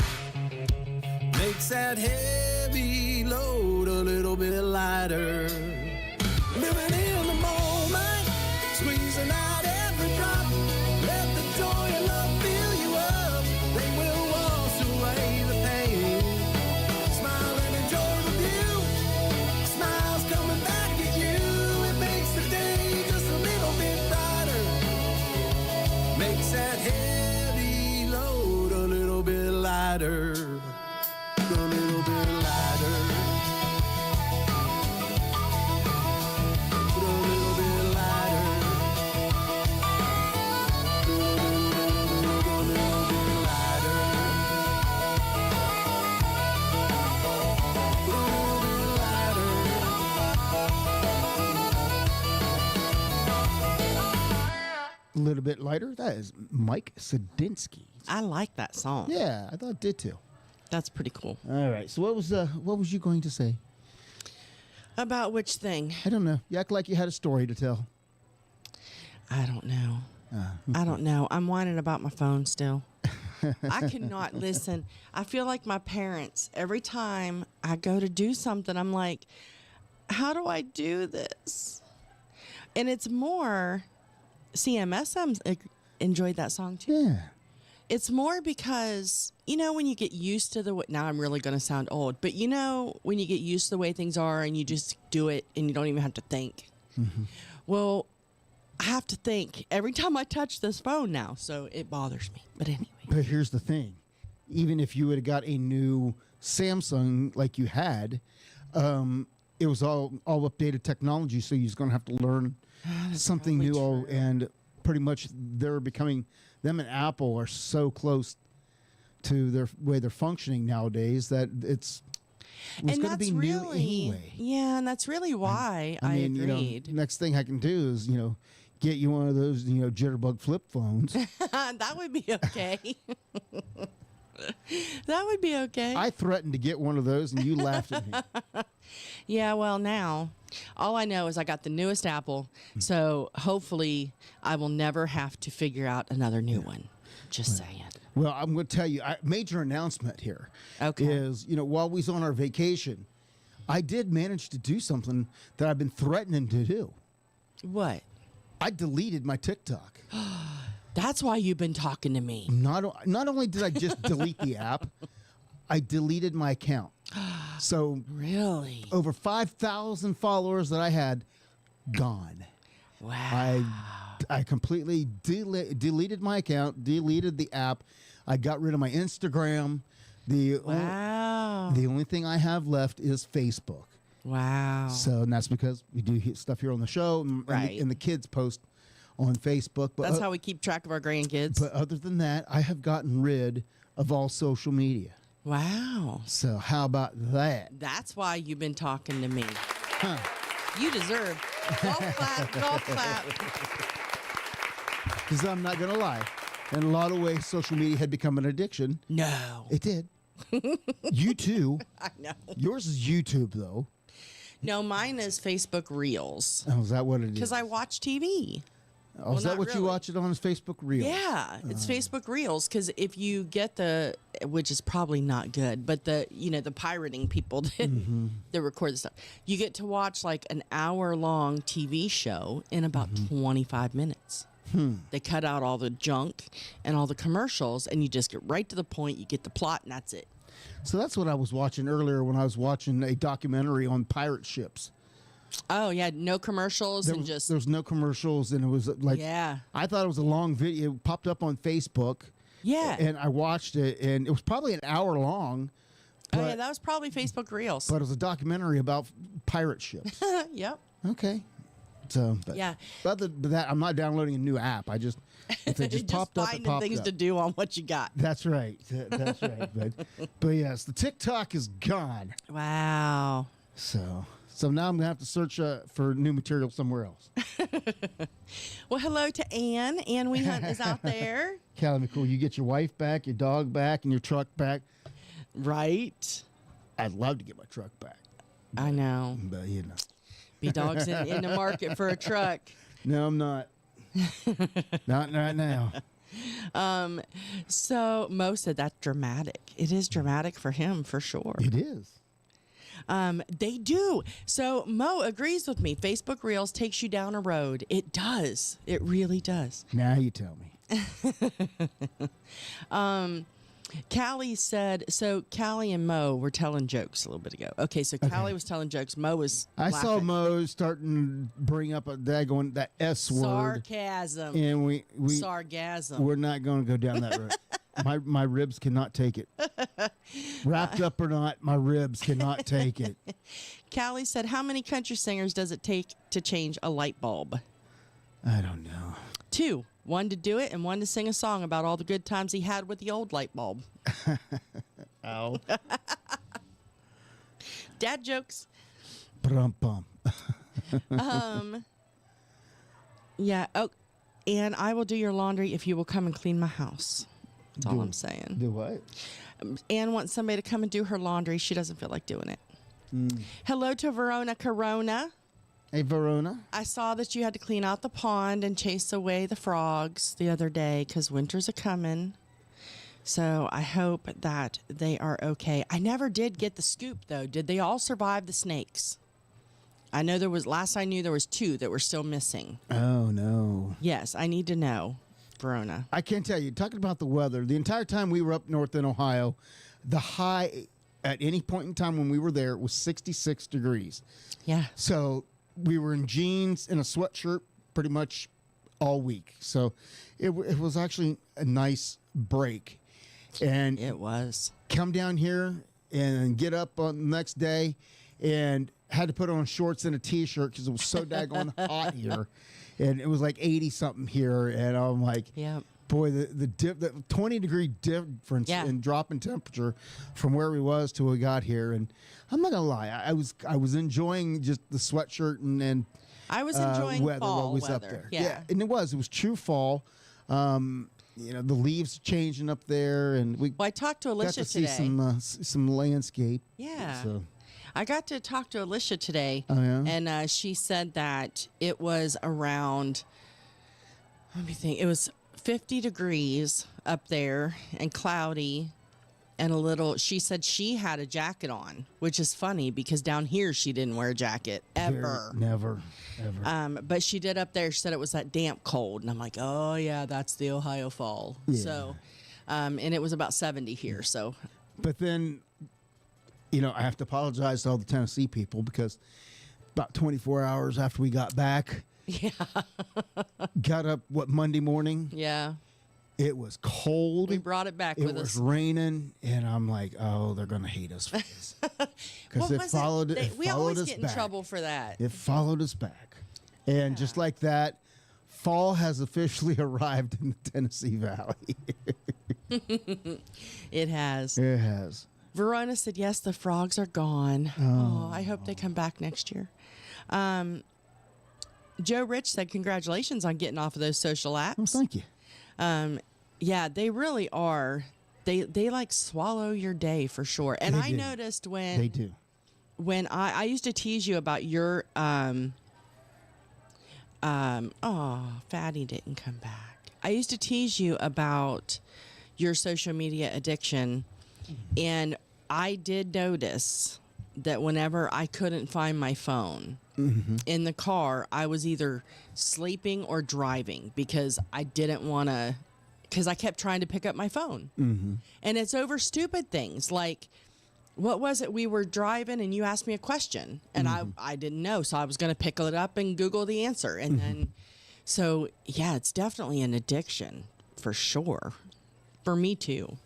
Makes that heavy load a little bit lighter. Living in the moment, squeezing out every drop. Let the joy and love fill you up. They will wash away the pain. Smile and enjoy the view. Smiles coming back at you. It makes the day just a little bit brighter. Makes that heavy load a little bit lighter. A little bit lighter. A little bit lighter. A little bit lighter. A little bit lighter. A little bit lighter. That is Mike Sadinsky. I like that song. Yeah, I thought it did too. That's pretty cool. All right. So what was you going to say? About which thing? I don't know. You act like you had a story to tell. I don't know. I don't know. I'm whining about my phone still. I cannot listen. I feel like my parents. Every time I go to do something, I'm like, how do I do this? And it's more, CMSM enjoyed that song too. Yeah. It's more because, when you get used to now I'm really going to sound old, but when you get used to the way things are and you just do it and you don't even have to think. Mm-hmm. Well, I have to think every time I touch this phone now, so it bothers me. But anyway. But here's the thing. Even if you would have got a new Samsung like you had, it was all updated technology, so you're going to have to learn something new. And pretty much them and Apple are so close to their way they're functioning nowadays that it's going to be new anyway. Yeah, and that's really why I agreed. Next thing I can do is, get you one of those, jitterbug flip phones. That would be okay. That would be okay. I threatened to get one of those, and you laughed at me. Yeah, well, now, all I know is I got the newest Apple, so hopefully I will never have to figure out another new one. Just saying. Well, I'm going to tell you, major announcement here is, while we was on our vacation, I did manage to do something that I've been threatening to do. What? I deleted my TikTok. That's why you've been talking to me. Not only did I just delete the app, I deleted my account. So really, over 5,000 followers that I had, gone. Wow. I completely deleted my account, deleted the app. I got rid of my Instagram. The only thing I have left is Facebook. Wow. So, and that's because we do stuff here on the show, and the kids post on Facebook. But that's how we keep track of our grandkids. But other than that, I have gotten rid of all social media. Wow. So how about that? That's why you've been talking to me. Huh. You deserve golf clap, golf clap. Because I'm not going to lie. In a lot of ways, social media had become an addiction. No. It did. You too. I know. Yours is YouTube, though. No, mine is Facebook Reels. Oh, is that what it is? Because I watch TV. Oh, is that what you watch it on? Is Facebook Reels? Yeah, it's Facebook Reels. Because if you get which is probably not good, but the pirating people that record the stuff, you get to watch like an hour-long TV show in about 25 minutes. They cut out all the junk and all the commercials, and you just get right to the point. You get the plot, and that's it. So that's what I was watching earlier when I was watching a documentary on pirate ships. Oh, yeah, no commercials There's no commercials, and it was like, I thought it was a long video. It popped up on Facebook. Yeah. And I watched it, and it was probably an hour long. Oh, yeah, that was probably Facebook Reels. But it was a documentary about pirate ships. Yep. Okay. So, yeah. Other than that, I'm not downloading a new app. If they just popped up, it popped things up. to do on what you got. That's right. That's right. But yes, the TikTok is gone. Wow. So now I'm gonna have to search for new material somewhere else. Well, hello to Ann. Ann We Hunt is out there. Callie McCool, you get your wife back, your dog back, and your truck back. Right. I'd love to get my truck back. I know. But B-Dawg's in the market for a truck. No, I'm not. Not right now. So Mo said that's dramatic. It is dramatic for him, for sure. It is. They do. So Mo agrees with me. Facebook Reels takes you down a road. It does. It really does. Now you tell me. Callie said, so Callie and Mo were telling jokes a little bit ago. Okay, so Callie was telling jokes. Mo was I laughing. saw Mo starting to bring up that S word. Sarcasm. And we Sargasm. We're not going to go down that road. My ribs cannot take it. Wrapped up or not, my ribs cannot take it. Callie said, how many country singers does it take to change a light bulb? I don't know. 2. One to do it and one to sing a song about all the good times he had with the old light bulb. Ow. Dad jokes. Brum-bum. Yeah. Oh, and I will do your laundry if you will come and clean my house. That's all I'm saying. Do what? Ann wants somebody to come and do her laundry. She doesn't feel like doing it. Hello to Verona Corona. Hey, Verona. I saw that you had to clean out the pond and chase away the frogs the other day because winter's a-coming. So I hope that they are okay. I never did get the scoop, though. Did they all survive the snakes? I know last I knew there was 2 that were still missing. Oh, no. Yes, I need to know, Verona. I can't tell you. Talking about the weather, the entire time we were up north in Ohio, the high at any point in time when we were there was 66 degrees. Yeah. So we were in jeans and a sweatshirt pretty much all week. So it was actually a nice break. And It was. come down here and get up on the next day and had to put on shorts and a T-shirt because it was so daggone hot here. And it was like 80 something here. And I'm like, Yep. boy, the 20-degree difference Yeah. in drop in temperature from where we was to we got here. And I'm not gonna lie, I was enjoying just the sweatshirt and I was enjoying weather fall while we was weather. up there. Yeah. And it was true fall. The leaves changing up there, and we Well, I talked to got Alicia to see today. some landscape. Yeah. So, I got to talk to Alicia today, Oh, yeah? and she said that it was around, let me think, it was 50 degrees up there and cloudy and she said she had a jacket on, which is funny because down here she didn't wear a jacket ever. never, ever. But she did up there. She said it was that damp cold. And I'm like, oh, yeah, that's the Ohio fall. Yeah. So, and it was about 70 here. So, But then, I have to apologize to all the Tennessee people because about 24 hours after we got back, got up, Monday morning? yeah, It was cold. we brought it back It with was us. raining, and I'm like, oh, they're going to hate us for this. Because What it was followed, it? it We followed always us get in back. trouble for that. It followed us back. And just like that, fall has officially arrived in the Tennessee Valley. It has. It has. Verona said, yes, the frogs are gone. Oh, I hope they come back next year. Joe Rich said, congratulations on getting off of those social apps. Well, thank you. Yeah, they really are. They like swallow your day for sure. And They I do. noticed when They do. when I used to tease you about your Fatty didn't come back. I used to tease you about your social media addiction, and I did notice that whenever I couldn't find my phone in the car, I was either sleeping or driving because I didn't want to, because I kept trying to pick up my phone. And it's over stupid things like, what was it? We were driving and you asked me a question and I didn't know. So I was going to pick it up and Google the answer. And then, so yeah, it's definitely an addiction for sure. For me too.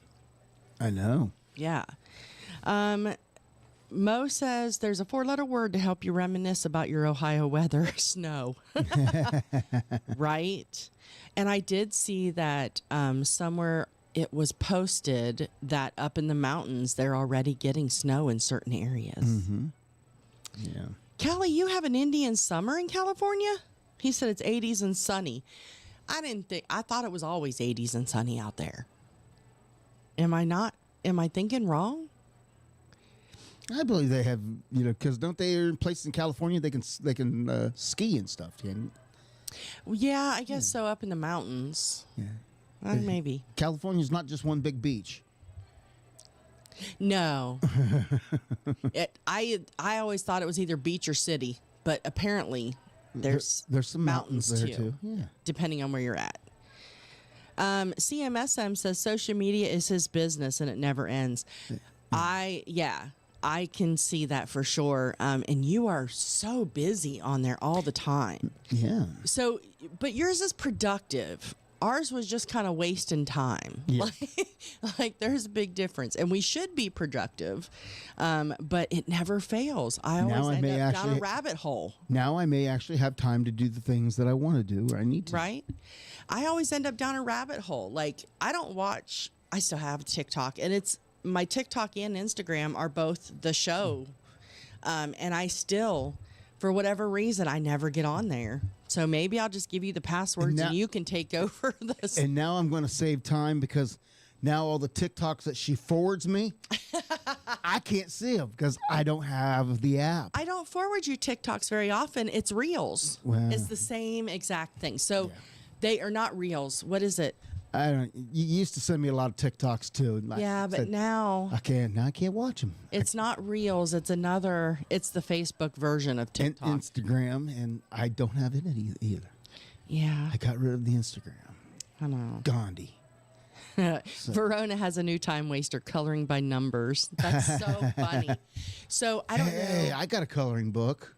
I know. Yeah. Mo says there's a 4-letter word to help you reminisce about your Ohio weather. Snow. Right? And I did see that somewhere it was posted that up in the mountains, they're already getting snow in certain areas. Yeah. Kelly, you have an Indian summer in California? He said it's 80s and sunny. I thought it was always 80s and sunny out there. Am I thinking wrong? I believe they have, because don't they in places in California they can ski and stuff? Well, yeah, I guess so. Up in the mountains, Yeah. maybe. California's not just one big beach. No, I always thought it was either beach or city, but apparently there's some mountains there too. Yeah. depending on where you're at. CMSM says social media is his business and it never ends. I can see that for sure. And you are so busy on there all the time. Yeah. So, but yours is productive. Ours was just kind of wasting time. Yeah. Like there's a big difference. And we should be productive, but it never fails. I always end up down a rabbit hole. Now I may actually have time to do the things that I want to do or I need to. Right? I always end up down a rabbit hole. Like I still have TikTok, and it's my TikTok and Instagram are both the show. And I still, for whatever reason, I never get on there. So maybe I'll just give you the passwords and you can take over this. And now I'm going to save time because Now all the TikToks that she forwards me, I can't see them because I don't have the app. I don't forward you TikToks very often. It's Reels. Well, it's the same exact thing. So they are not Reels. What is it? I don't. You used to send me a lot of TikToks too. And Yeah, but now I can't. Now I can't watch them. it's not Reels. It's another. It's the Facebook version of And TikTok. Instagram, and I don't have it either. Yeah, I got rid of the Instagram. I know. Gandhi. Verona has a new time waster, coloring by numbers. That's so funny. So I don't Hey, know. I got a coloring book.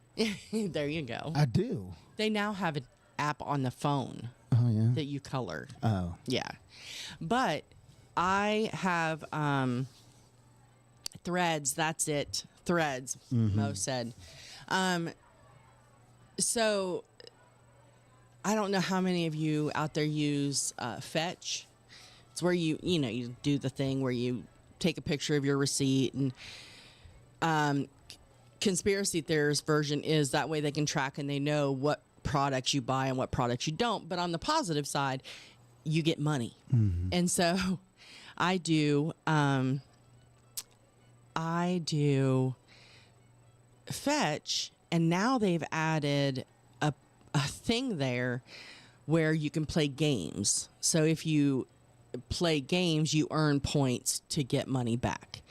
There you go. I do. They now have an app on the phone Oh yeah. that you color. Oh. Yeah. But I have Threads. That's it. Threads, Mo said. So I don't know how many of you out there use Fetch. It's where you do the thing where you take a picture of your receipt, and conspiracy theorist version is that way they can track and they know what products you buy and what products you don't. But on the positive side, you get money. And so I do Fetch, and now they've added a thing there where you can play games. So if you play games, you earn points to get money back.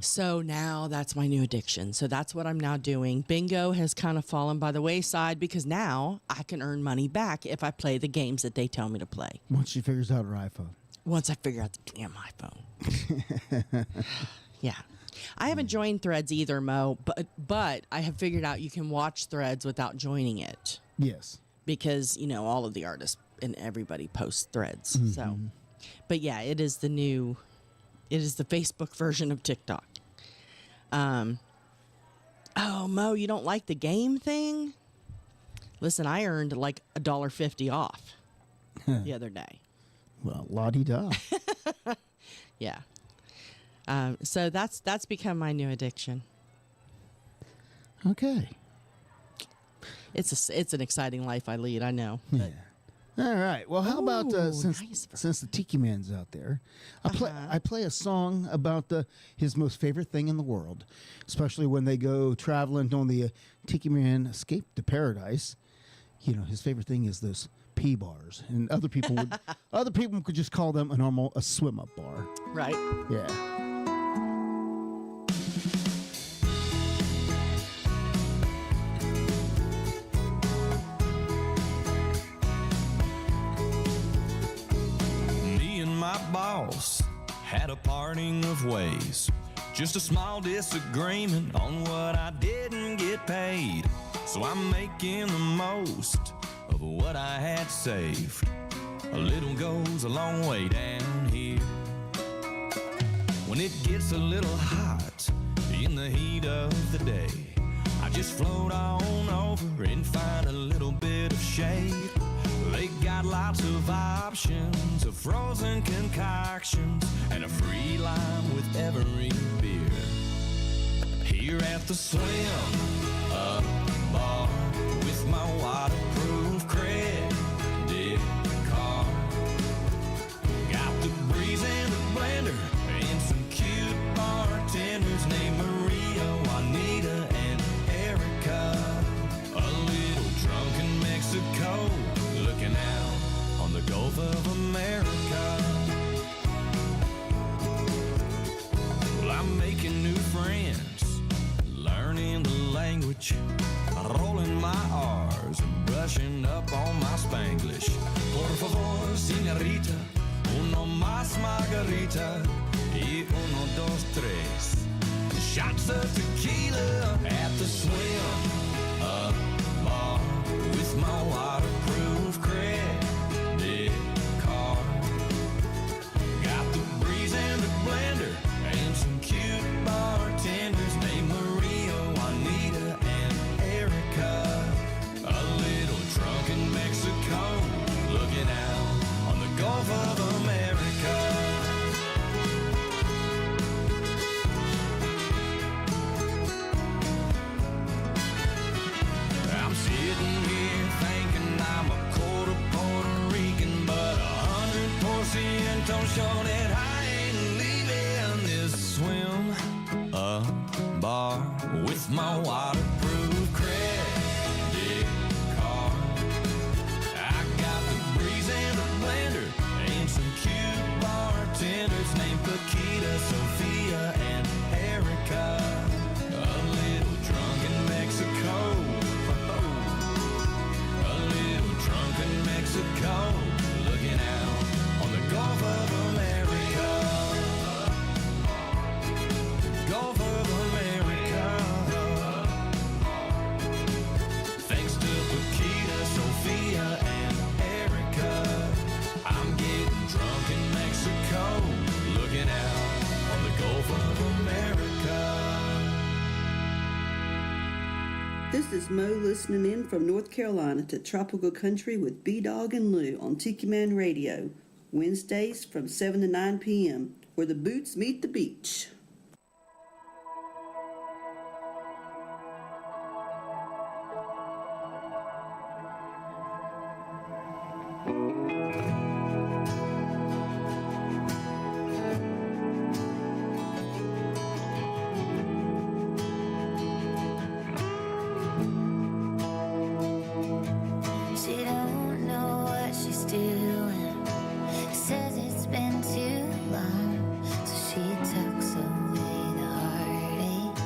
So now that's my new addiction. So that's what I'm now doing. Bingo has kind of fallen by the wayside because now I can earn money back if I play the games that they tell me to play. Once she figures out her iPhone. Once I figure out the damn iPhone. Yeah. I haven't joined Threads either, Mo, but I have figured out you can watch Threads without joining it Yes. because, all of the artists and everybody posts Threads. So, but yeah, it is the Facebook version of TikTok. Oh, Mo, you don't like the game thing? Listen, I earned like $1.50 off the other day. Well, la-di-da. Yeah. So that's become my new addiction. Okay. It's an exciting life I lead, I know. But All right. Well, how about Ooh, since nice. since the Tiki Man's out there, I play a song about his most favorite thing in the world, especially when they go traveling on the Tiki Man Escape to Paradise. His favorite thing is those pee bars, and other people could just call them a swim up bar. right. Yeah. Me and my boss had a parting of ways. Just a small disagreement on what I didn't get paid. So I'm making the most of what I had saved. A little goes a long way down here. When it gets a little hot in the heat of the day, I just float on over and find a little bit of shade. They got lots of options of frozen concoctions and a free lime with every beer. Here at the swim up bar with my waterproof credit card. Got the breeze and the blender and some cute bartenders named Maria, Juanita, and Erica. A little drunk in Mexico, looking out on the Gulf of America. Well, I'm making new friends, learning the language, rolling my R's and brushing up on my Spanglish. Por favor, señorita, uno más margarita y uno, dos, tres. Shots of tequila at the swim up bar with my waterproof credit card. Got the breeze and the blender and some cute bartenders named Maria, Juanita, and Erica. A little drunk in Mexico, looking out on the Gulf of America. a bar with my waterproof credit card. I got the breeze and a blender and some cute bartenders named Paquita, Sophia, and Erica. A little drunk in Mexico. A little drunk in Mexico. Looking out on the Gulf of America. Gulf of America. Thanks to Paquita, Sophia, and Erica, I'm getting drunk in Mexico. Looking out on the Gulf of America. This is Mo listening in from North Carolina to Tropical Country with B-Dawg and Lou on Tiki Man Radio, Wednesdays from 7 to 9 p.m., where the boots meet the beach. She don't know what she's doing. Says it's been too long, so she tucks away the heartache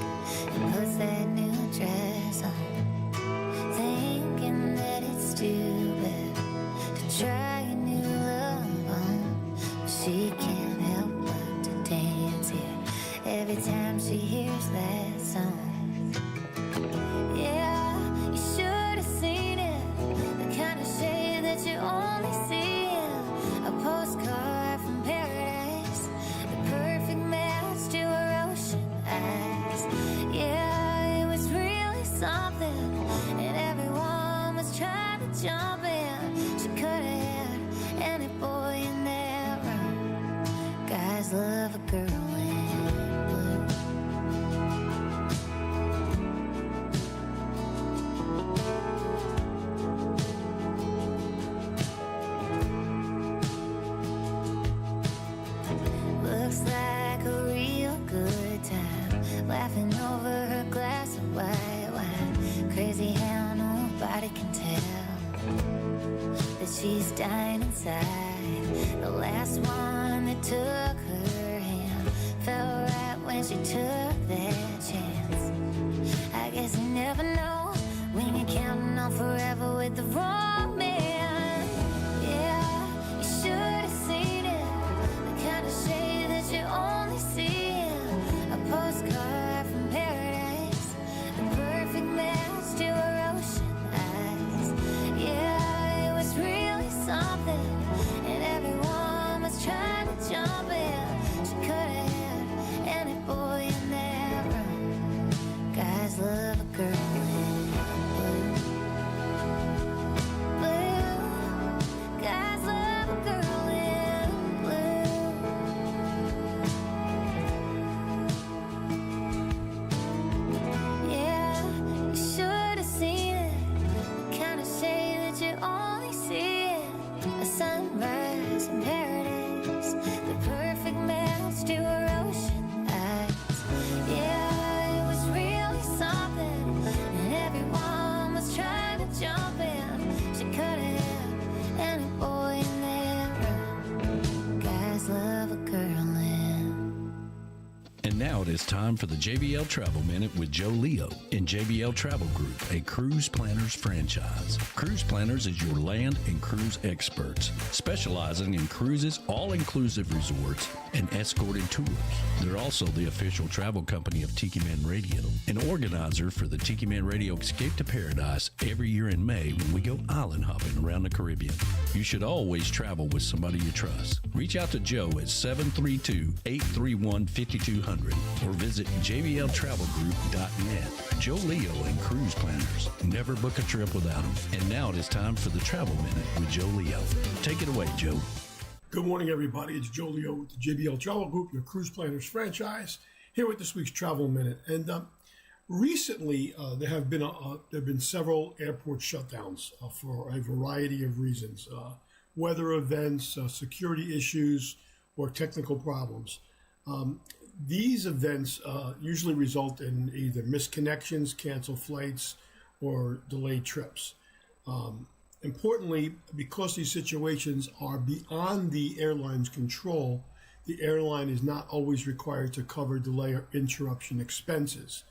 and puts that new dress on, thinking that it's stupid to try a new love on. But she can't help but to dance here every time she hears that song. Yeah, you should have seen it, the kind of shade that you only see in a postcard from paradise, the perfect match to her ocean eyes. Yeah, it was really something, and everyone was trying to jump in. She could have had any boy in that room. Guys love a girl in blue. Looks like a real good time, laughing over her glass of white wine. Crazy how nobody can tell that she's dying inside. The last one that took her hand fell right when she took that chance. I guess you never know when you're counting on forever with the wrong man. Yeah, you should have seen it, the kind of shade that you only see in a postcard from paradise, the perfect match to her ocean eyes. Yeah, it was really something, and everyone was trying to jump in. She could have had any boy in that room. Guys love a girl in blue. Blue. Guys love a girl in blue. Yeah, you should have seen it, the kind of shade that you only see in a sunrise in paradise, the perfect match to her ocean eyes. Yeah, it was really something, and everyone was trying to jump in. She could have had any boy in that room. Guys love a girl in. And now it is time for the JBL Travel Minute with Joe Leo in JBL Travel Group, a cruise planners franchise. Cruise Planners is your land and cruise experts, specializing in cruises, all-inclusive resorts, and escorted tours. They're also the official travel company of Tiki Man Radio, an organizer for the Tiki Man Radio Escape to Paradise every year in May when we go island hopping around the Caribbean. You should always travel with somebody you trust. Reach out to Joe at 732-831-5200 or visit jbltravelgroup.net. Joe Leo and Cruise Planners. Never book a trip without them. And now it is time for the Travel Minute with Joe Leo. Take it away, Joe. Good morning, everybody. It's Joe Leo with the JBL Travel Group, your Cruise Planners franchise, here with this week's Travel Minute. And recently, there have been several airport shutdowns for a variety of reasons, weather events, security issues, or technical problems. These events usually result in either missed connections, canceled flights, or delayed trips. Importantly, because these situations are beyond the airline's control, the airline is not always required to cover delay or interruption expenses.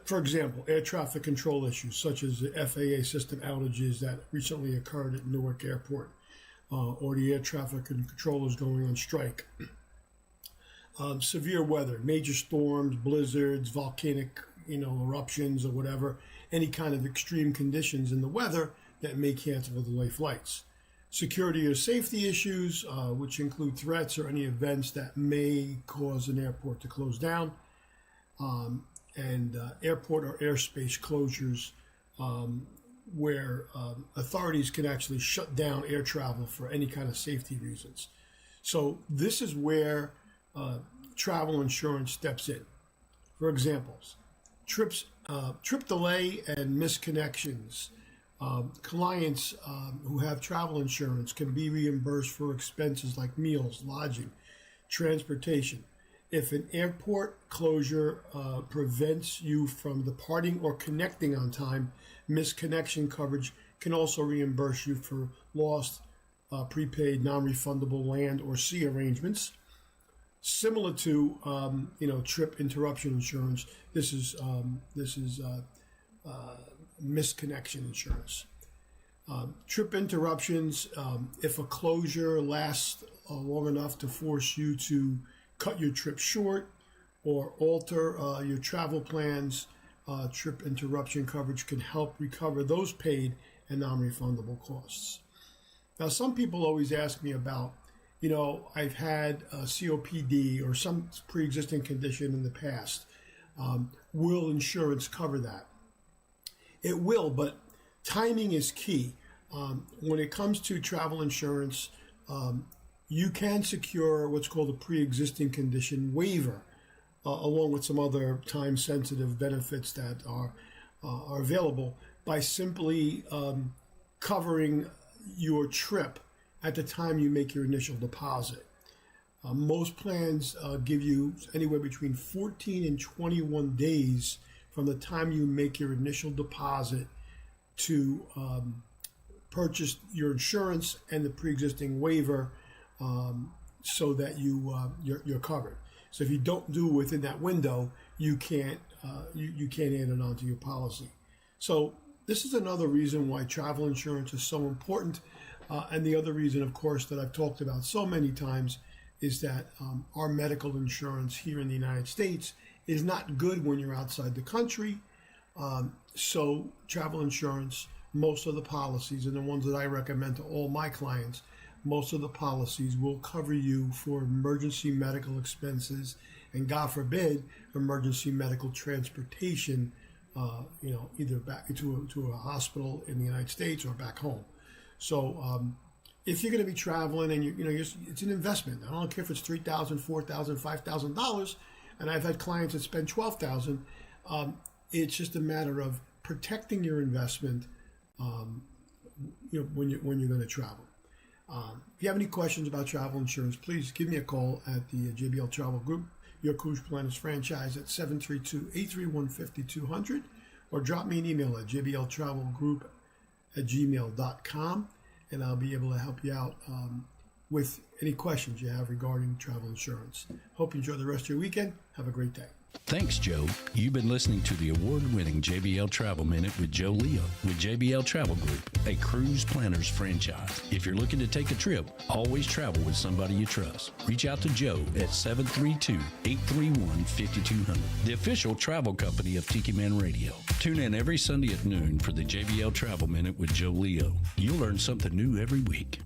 For example, air traffic control issues such as the FAA system outages that recently occurred at Newark Airport, or the air traffic controllers going on strike. Severe weather, major storms, blizzards, volcanic eruptions or whatever, any kind of extreme conditions in the weather that may cancel or delay flights. Security or safety issues, which include threats or any events that may cause an airport to close down, and airport or airspace closures where authorities can actually shut down air travel for any kind of safety reasons. So this is where travel insurance steps in. For examples, trip delay and misconnections. Clients who have travel insurance can be reimbursed for expenses like meals, lodging, transportation. If an airport closure prevents you from departing or connecting on time, misconnection coverage can also reimburse you for lost, prepaid, non-refundable land or sea arrangements. Similar to trip interruption insurance, this is misconnection insurance. Trip interruptions, if a closure lasts long enough to force you to cut your trip short or alter your travel plans, trip interruption coverage can help recover those paid and non-refundable costs. Now, some people always ask me about, I've had COPD or some pre-existing condition in the past. Will insurance cover that? It will, but timing is key. When it comes to travel insurance, you can secure what's called a pre-existing condition waiver, along with some other time-sensitive benefits that are available by simply covering your trip at the time you make your initial deposit. Most plans give you anywhere between 14 and 21 days from the time you make your initial deposit to purchase your insurance and the pre-existing waiver, so that you're covered. So if you don't do it within that window, you can't add it onto your policy. So this is another reason why travel insurance is so important. And the other reason, of course, that I've talked about so many times is that our medical insurance here in the United States is not good when you're outside the country. So travel insurance, most of the policies, and the ones that I recommend to all my clients, most of the policies will cover you for emergency medical expenses and, God forbid, emergency medical transportation, either back to a hospital in the United States or back home. So if you're going to be traveling and it's an investment. I don't care if it's $3,000, $4,000, $5,000, and I've had clients that spend $12,000. It's just a matter of protecting your investment when you're going to travel. If you have any questions about travel insurance, please give me a call at the JBL Travel Group, your cruise planners franchise, at 732-831-5200, or drop me an email at jbltravelgroup@gmail.com, and I'll be able to help you out with any questions you have regarding travel insurance. Hope you enjoy the rest of your weekend. Have a great day. Thanks, Joe. You've been listening to the award-winning JBL Travel Minute with Joe Leo with JBL Travel Group, a cruise planners franchise. If you're looking to take a trip, always travel with somebody you trust. Reach out to Joe at 732-831-5200, the official travel company of Tiki Man Radio. Tune in every Sunday at noon for the JBL Travel Minute with Joe Leo. You'll learn something new every week.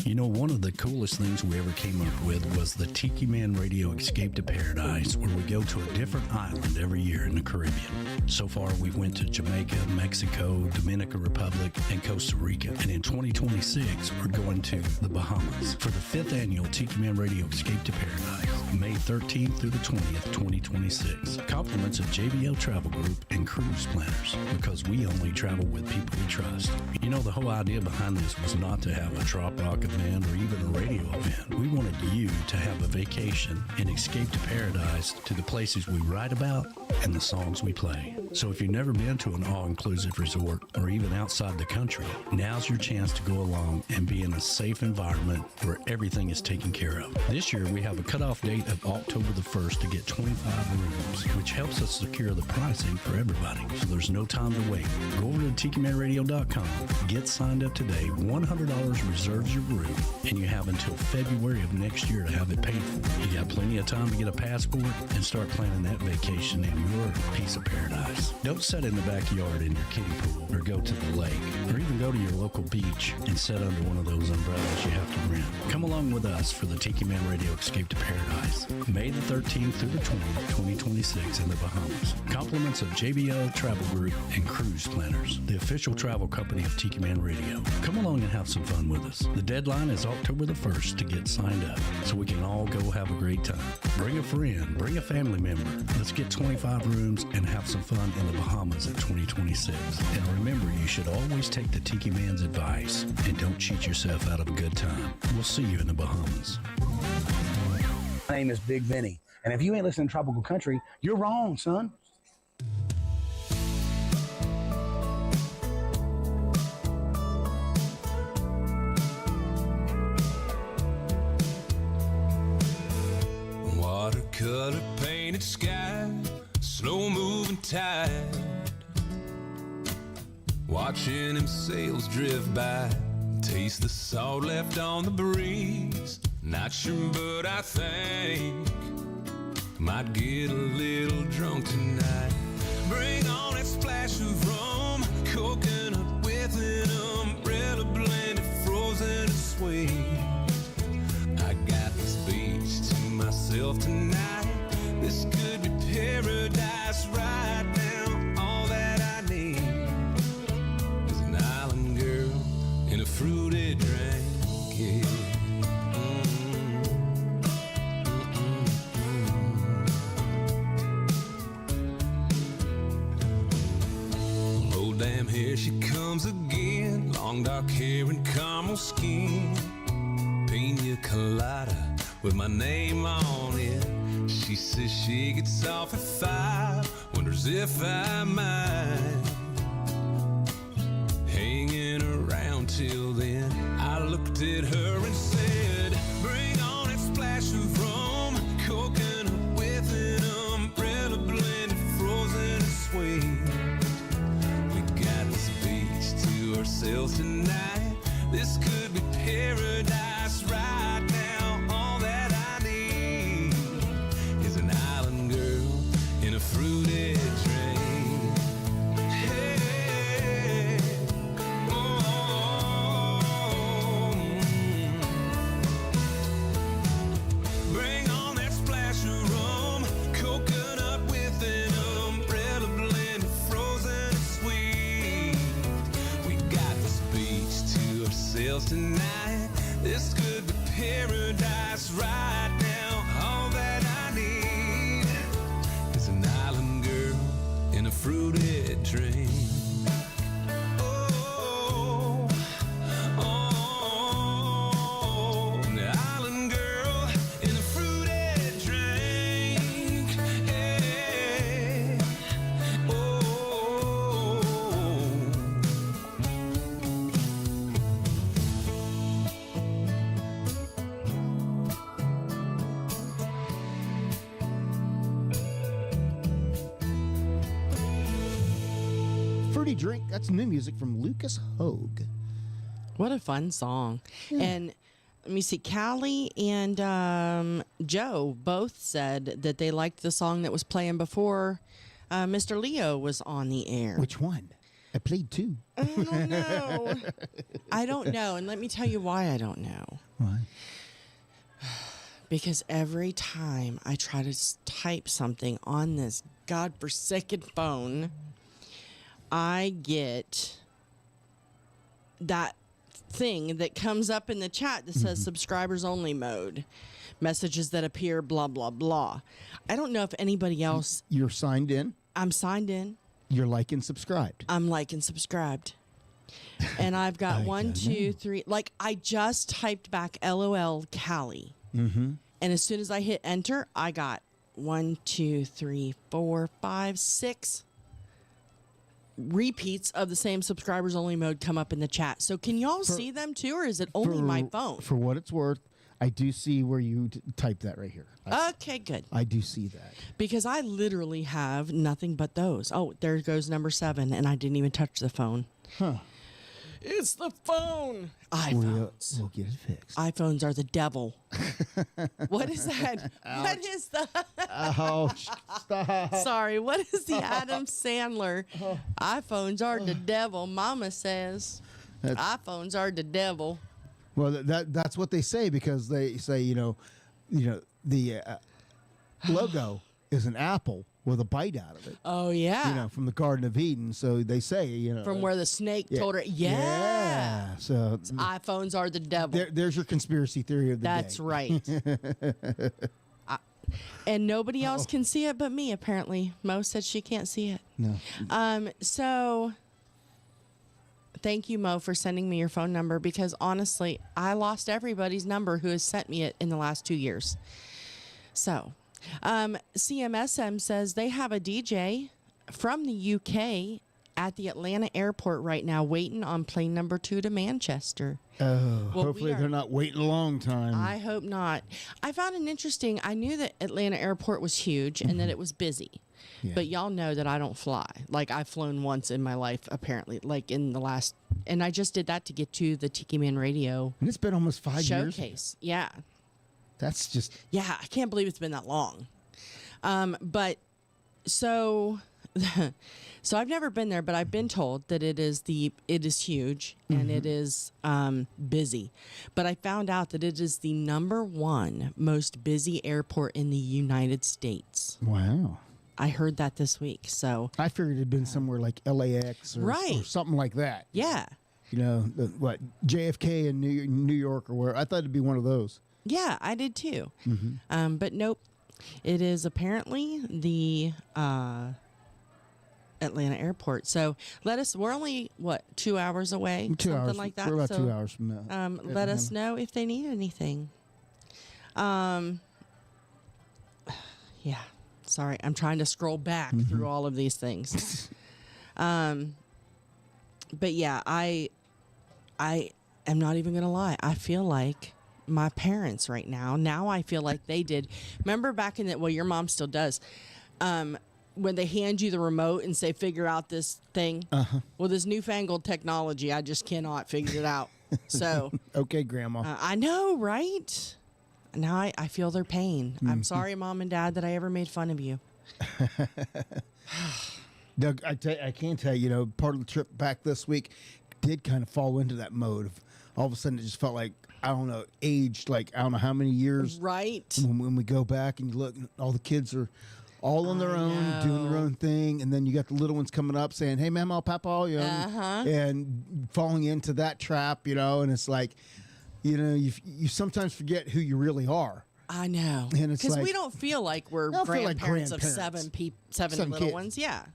One of the coolest things we ever came up with was the Tiki Man Radio Escape to Paradise, where we go to a different island every year in the Caribbean. So far, we went to Jamaica, Mexico, Dominican Republic, and Costa Rica. And in 2026, we're going to the Bahamas for the 5th annual Tiki Man Radio Escape to Paradise. May 13th through the 20th, 2026. Compliments of JBL Travel Group and Cruise Planners, because we only travel with people we trust. You know, the whole idea behind this was not to have a trop rock event or even a radio event. We wanted you to have a vacation and escape to paradise, to the places we write about and the songs we play. So if you've never been to an all-inclusive resort or even outside the country, now's your chance to go along and be in a safe environment where everything is taken care of. This year, we have a cutoff date of October the 1st to get 25 rooms, which helps us secure the pricing for everybody. So there's no time to wait. Go over to TikiManRadio.com, get signed up today. $100 reserves your room, and you have until February of next year to have it paid for. You got plenty of time to get a passport and start planning that vacation in your piece of paradise. Don't sit in the backyard in your kiddie pool, or go to the lake, or even go to your local beach and sit under one of those umbrellas you have to rent. Come along with us for the Tiki Man Radio Escape to Paradise, May the 13th through the 20th, 2026 in the Bahamas. Compliments of JBL Travel Group and Cruise Planners, the official travel company of Tiki Man Radio. Come along and have some fun with us. The deadline is October the 1st to get signed up, so we can all go have a great time. Bring a friend, bring a family member. Let's get 25 rooms and have some fun in the Bahamas in 2026. And remember, you should always take the Tiki Man's advice and don't cheat yourself out of a good time. We'll see you in the Bahamas. My name is Big Benny, and if you ain't listening to Tropical Country, you're wrong, son. Watercolor painted sky, slow moving tide, watching them sails drift by, taste the salt left on the breeze. Not sure, but I think might get a little drunk tonight. Bring on that splash of rum, coconut with an umbrella blended, frozen and sweet. I got this beach to myself tonight. This could be paradise right now. All that I need is an island girl and a fruity drink. Yeah. Damn, here she comes again. Long dark hair and caramel skin, pina colada with my name on it. She says she gets off at 5, wonders if I mind hanging around till then. I looked at her and said, bring on that splash of rum, coconut with an umbrella blended, frozen and sweet. Ourselves tonight. This could be paradise right now. All that I need is an island girl in a fruity drink. Hey, oh, bring on that splash of rum, coconut with an umbrella blend, frozen and sweet. Ourselves tonight. This could be paradise right now. All that I need is an island girl in a fruity drink. Oh, oh, the island girl in a fruity drink. Hey, oh. Fruity Drink, that's new music from Lucas Hogue. What a fun song. And let me see, Callie and Joe both said that they liked the song that was playing before Mr. Leo was on the air. Which one? I played two. I don't know. I don't know. And let me tell you why I don't know. Why? Because every time I try to type something on this godforsaken phone, I get that thing that comes up in the chat that says subscribers only mode. messages that appear, blah, blah, blah. I don't know if anybody else. You're signed in. I'm signed in. You're like and subscribed. I'm like and subscribed. And I've got 1, 2, 3. Like, I just typed back LOL Callie. Mm-hmm. And as soon as I hit enter, I got 1, 2, 3, 4, 5, 6 repeats of the same subscribers only mode come up in the chat. So can y'all see them too, or is it only my phone? For what it's worth, I do see where you type that right here. Okay, good. I do see that. Because I literally have nothing but those. Oh, there goes number 7, and I didn't even touch the phone. Huh. It's the phone. iPhones. We'll get it fixed. iPhones are the devil. What is that? What is the... Ouch. Stop. Sorry, what is the Adam Sandler? iPhones are the devil, Mama says. iPhones are the devil. Well, that's what they say, because they say, the logo is an apple with a bite out of it. Oh, yeah. From the Garden of Eden. So they say, From where the snake told her. Yeah. So iPhones are the devil. There's your conspiracy theory of the That's day. right. And nobody else can see it but me, apparently. Mo said she can't see it. No. So thank you, Mo, for sending me your phone number, because honestly, I lost everybody's number who has sent me it in the last 2 years. So, CMSM says they have a DJ from the UK at the Atlanta airport right now waiting on plane number 2 to Manchester. Oh, hopefully they're not waiting a long time. I hope not. I found it interesting. I knew that Atlanta airport was huge and that it was busy. Yeah. But y'all know that I don't fly. Like, I've flown once in my life, apparently, like in the last, and I just did that to get to the Tiki Man Radio And it's been almost 5 years. showcase. Yeah. That's just... Yeah, I can't believe it's been that long. But so so I've never been there, but I've been told that it is huge and it is busy. But I found out that it is the #1 most busy airport in the United States. Wow. I heard that this week. So I figured it'd been somewhere like LAX or something like that. Yeah. JFK in New York or where. I thought it'd be one of those. Yeah, I did too. Mm-hmm. But nope. It is apparently the Atlanta airport. So we're only, 2 hours away? 2 Something hours. like that. We're about So, 2 hours from now. let us know if they need anything. Yeah. Sorry, I'm trying to scroll back through all of these things. But yeah, I am not even going to lie. I feel like my parents right now. Now I feel like they did. Remember back in your mom still does. When they hand you the remote and say, figure out this thing. Well, this newfangled technology, I just cannot figure it out. So. Okay, Grandma. I know, right? Now I feel their pain. I'm sorry, Mom and Dad, that I ever made fun of you. Doug, I can tell you, part of the trip back this week did kind of fall into that mode of all of a sudden it just felt like, I don't know, aged like I don't know how many years. Right. When we go back and you look, all the kids are all on their own, doing their own thing, and then you got the little ones coming up saying, "Hey, Mama, Papa," and falling into that trap, and it's like, you sometimes forget who you really are. I know, and it's because like, we don't feel like we're grandparents of seven little kids. ones. Yeah.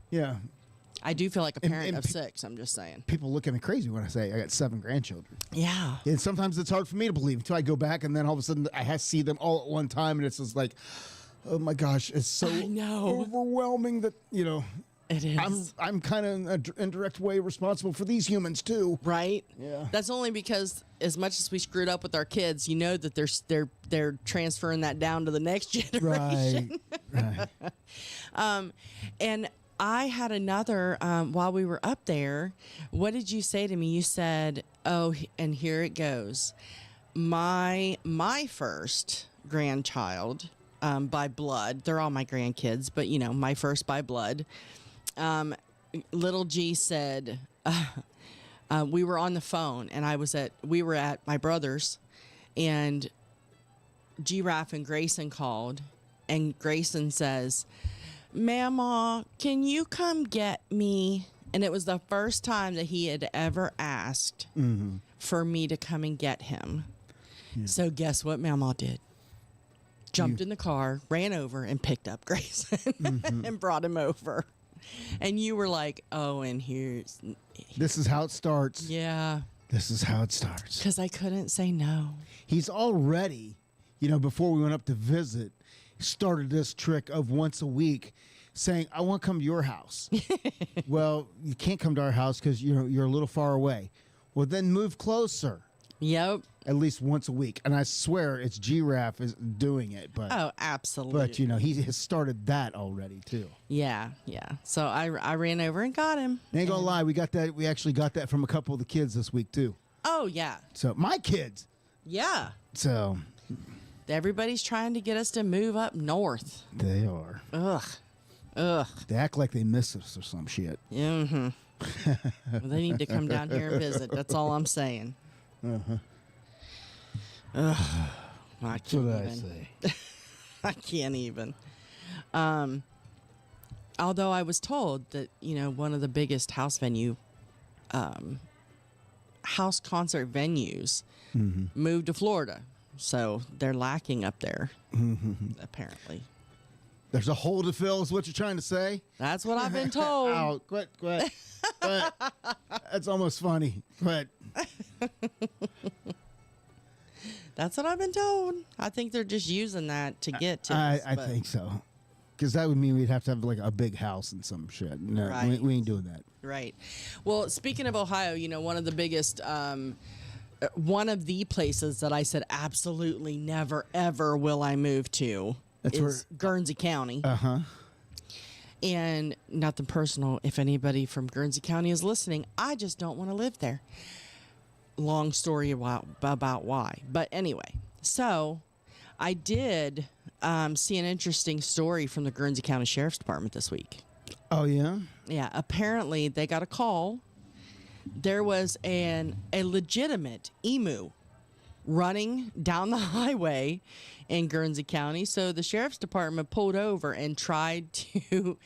I do feel like a parent of 6. I'm just saying. People look at me crazy when I say I got 7 grandchildren. Yeah. And sometimes it's hard for me to believe until I go back and then all of a sudden I have to see them all at one time, and it's just like, oh my gosh, it's so overwhelming that it is. I'm kind of in an indirect way responsible for these humans too. Right. Yeah. That's only because as much as we screwed up with our kids, that they're transferring that down to the next generation. Right. And I had another, while we were up there, what did you say to me? You said, oh, and here it goes. My first grandchild, by blood, they're all my grandkids, but my first by blood, little G said, we were on the phone and we were at my brother's, and G-Raff and Grayson called, and Grayson says, "Mama, can you come get me?" And it was the first time that he had ever asked for me to come and get him. Yeah. So guess what Mama did? jumped in the car, ran over, and picked up Grayson and brought him over. And you were like, oh, and this is how it starts. Yeah. This is how it starts. Because I couldn't say no. He's already, before we went up to visit, started this trick of once a week saying, I want to come to your house. Well, you can't come to our house because you're a little far away. Well, then move closer. Yep. At least once a week. And I swear it's Giraffe is doing it. But oh, absolutely. But, he has started that already, too. Yeah, yeah. So I ran over and got him. Ain't gonna lie, we actually got that from a couple of the kids this week, too. Oh, yeah. So, my kids. Yeah. So. Everybody's trying to get us to move up north. They are. Ugh. They act like they miss us or some shit. Mm-hmm. Well, they need to come down here and visit. That's all I'm saying. Uh-huh. Ugh. I can't what even. I say. I can't even. Although I was told that, one of the biggest house concert venues moved to Florida. So they're lacking up there, apparently. There's a hole to fill is what you're trying to say? That's what I've been told. Ow, quit. That's almost funny. Quit. That's what I've been told. I think they're just using that to get to us. I think so. Because that would mean we'd have to have like a big house and some shit. No, Right. we ain't doing that. Right. Well, speaking of Ohio, one of the biggest, one of the places that I said absolutely never, ever will I move to is Guernsey County. Uh-huh. And nothing personal. If anybody from Guernsey County is listening, I just don't want to live there. Long story about why. But anyway, so I did see an interesting story from the Guernsey County Sheriff's Department this week. Oh, yeah? Yeah, apparently they got a call. There was a legitimate emu running down the highway in Guernsey County. So the Sheriff's Department pulled over and tried to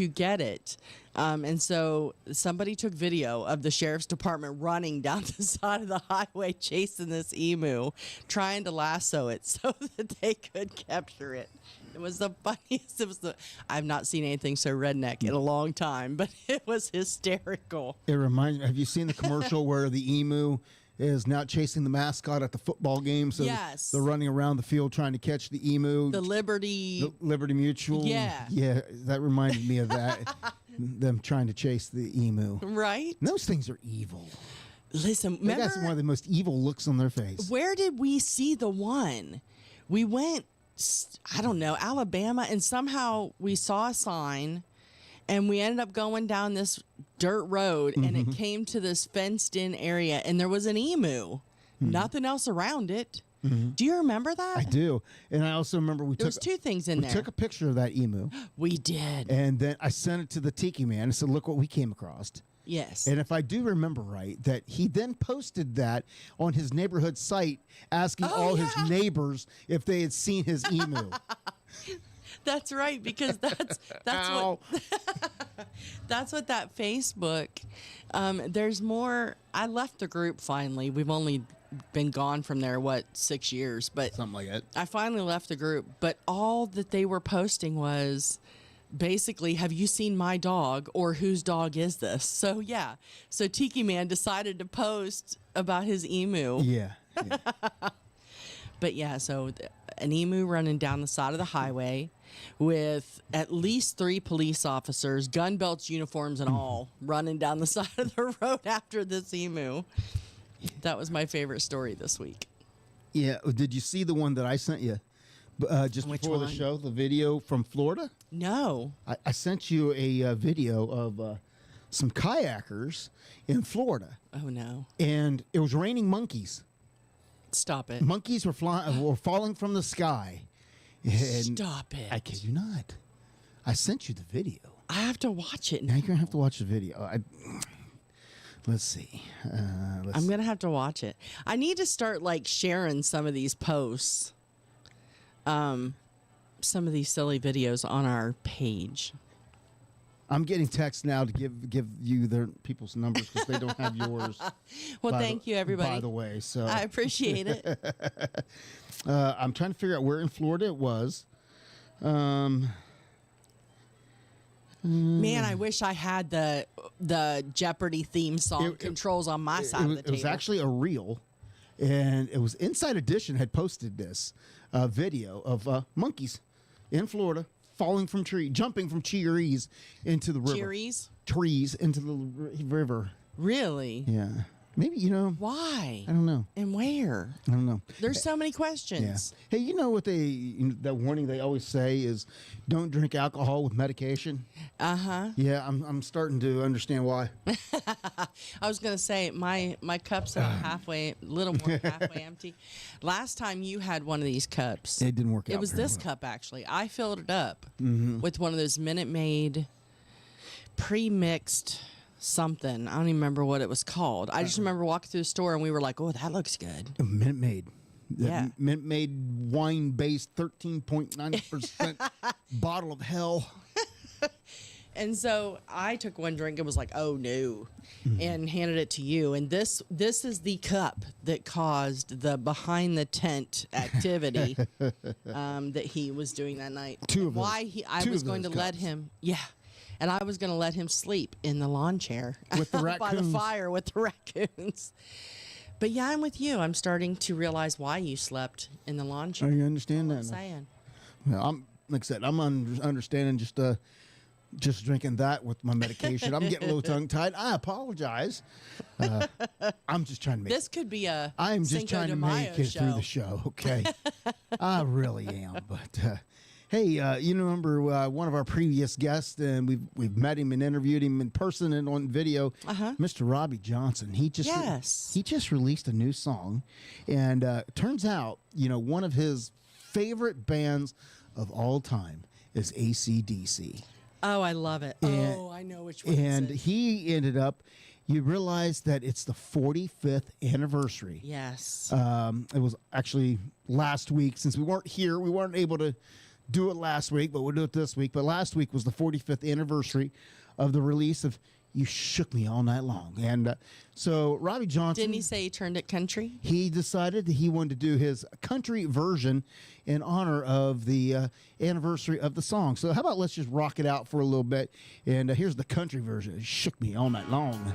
get it. And so somebody took video of the Sheriff's Department running down the side of the highway chasing this emu, trying to lasso it so that they could capture it. It was the funniest. I've not seen anything so redneck in a long time, but it was hysterical. It reminds me, have you seen the commercial where the emu is now chasing the mascot at the football game? So yes. They're running around the field trying to catch the emu. The Liberty Mutual. Yeah. Yeah, that reminded me of that. Them trying to chase the emu. Right? And those things are evil. Listen, They got one of the most evil looks on their face. Where did we see the one? We went, I don't know, Alabama, and somehow we saw a sign, and we ended up going down this dirt road, and it came to this fenced-in area, and there was an emu. Nothing else around it. Do you remember that? I do. And I also remember there was two things in there. We took a picture of that emu. We did. And then I sent it to the Tiki Man and said, look what we came across. Yes. And if I do remember right, that he then posted that on his neighborhood site asking all his neighbors if they had seen his emu. That's right, because that's what that's what that Facebook. There's more. I left the group finally. We've only been gone from there 6 years, but something like that. I finally left the group, but all that they were posting was basically, have you seen my dog, or whose dog is this? So yeah, so Tiki Man decided to post about his emu. Yeah. But yeah, so an emu running down the side of the highway with at least 3 police officers, gun belts, uniforms, and all, running down the side of the road after this emu. That was my favorite story this week. Yeah. Did you see the one that I sent you just Which before one? the show, the video from Florida? No. I sent you a video of some kayakers in Florida. Oh, no. And it was raining monkeys. Stop it. Monkeys were falling from the sky. And Stop it. I kid you not. I sent you the video. I have to watch it Now now. you're gonna have to watch the video. Let's see. I'm going to have to watch it. I need to start sharing some of these posts, some of these silly videos on our page. I'm getting texts now to give you their people's numbers because they don't have yours. Well, thank you, everybody. By the way, so I appreciate it. I'm trying to figure out where in Florida it was. Man, I wish I had the Jeopardy theme song controls on my side of the table. It was actually a reel, and it was Inside Edition had posted this video of monkeys in Florida jumping from trees into the river. Trees into the river. Really? Yeah. Maybe, Why? I don't know. And where? I don't know. There's so many questions. Yeah. Hey, you know what that warning they always say is don't drink alcohol with medication? Uh-huh. Yeah, I'm starting to understand why. I was going to say my cup's little more than halfway empty. Last time you had one of these cups. It didn't work out. It was very this well. cup, actually. I filled it up with one of those Minute Maid pre-mixed something. I don't even remember what it was called. I just remember walking through the store and we were like, oh, that looks good. Minute Maid. Yeah. Minute Maid wine-based 13.9% bottle of hell. And so I took one drink and was like, oh, no, and handed it to you. And this is the cup that caused the behind the tent activity that he was doing that night. I was going to let him, and I was going to let him sleep in the lawn chair with the raccoons. by the fire with the raccoons. But yeah, I'm with you. I'm starting to realize why you slept in the lawn chair. Oh, you understand that? I'm saying. Well, I'm like I said, I'm understanding just drinking that with my medication. I'm getting a little tongue-tied. I apologize. I'm just trying to make this could be a I'm just Cinco trying de to Mayo make it show. through the show, okay? I really am. But hey, you remember one of our previous guests, and we've met him and interviewed him in person and on video, Mr. Robbie Johnson. He just released a new song, and turns out, one of his favorite bands of all time is AC/DC. Oh, I love it. I know which one. And he ended up, you realize that it's the 45th anniversary. Yes. It was actually last week. Since we weren't here, we weren't able to do it last week, but we'll do it this week. But last week was the 45th anniversary of the release of You Shook Me All Night Long. And so Robbie Johnson... Didn't he say he turned it country? He decided that he wanted to do his country version in honor of the anniversary of the song. So how about let's just rock it out for a little bit. And here's the country version. It shook me all night long.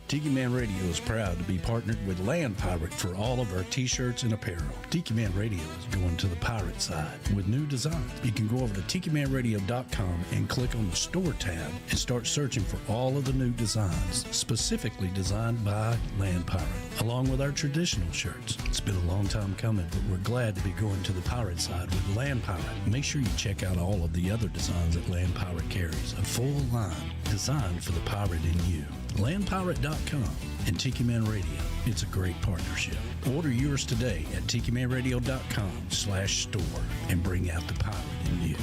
Tiki Man Radio is proud to be partnered with Land Pirate for all of our t-shirts and apparel. Tiki Man Radio is going to the pirate side with new designs. You can go over to TikiManRadio.com and click on the store tab and start searching for all of the new designs, specifically designed by Land Pirate, along with our traditional shirts. It's been a long time coming, but we're glad to be going to the pirate side with Land Pirate. Make sure you check out all of the other designs that Land Pirate carries, a full line designed for the pirate in you. LandPirate.com and Tiki Man Radio. It's a great partnership. Order yours today at TikiManRadio.com/store and bring out the pirate in you.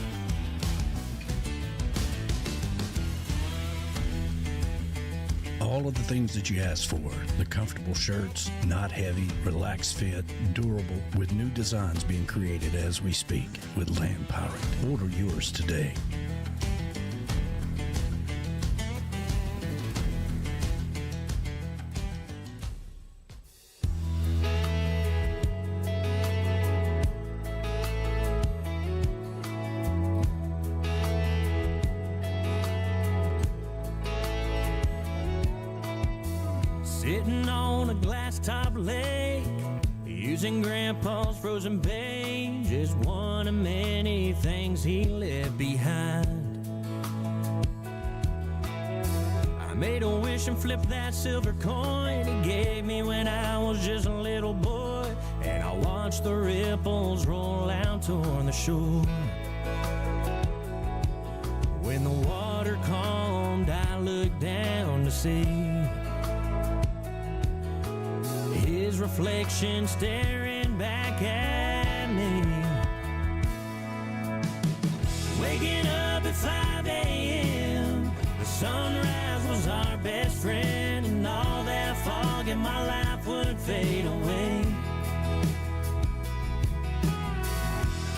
All of the things that you asked for, the comfortable shirts, not heavy, relaxed fit, durable, with new designs being created as we speak with Land Pirate. Order yours today. Sitting on a glass top lake, using Grandpa's frozen page is one of many things he left behind. I made a wish and flipped that silver coin he gave me when I was just a little boy, and I watched the ripples roll out toward the shore. When the water calmed, I looked down to see his reflection staring back at me. Waking up at 5 a.m., the sunrise was our best friend, and all that fog in my life would fade away.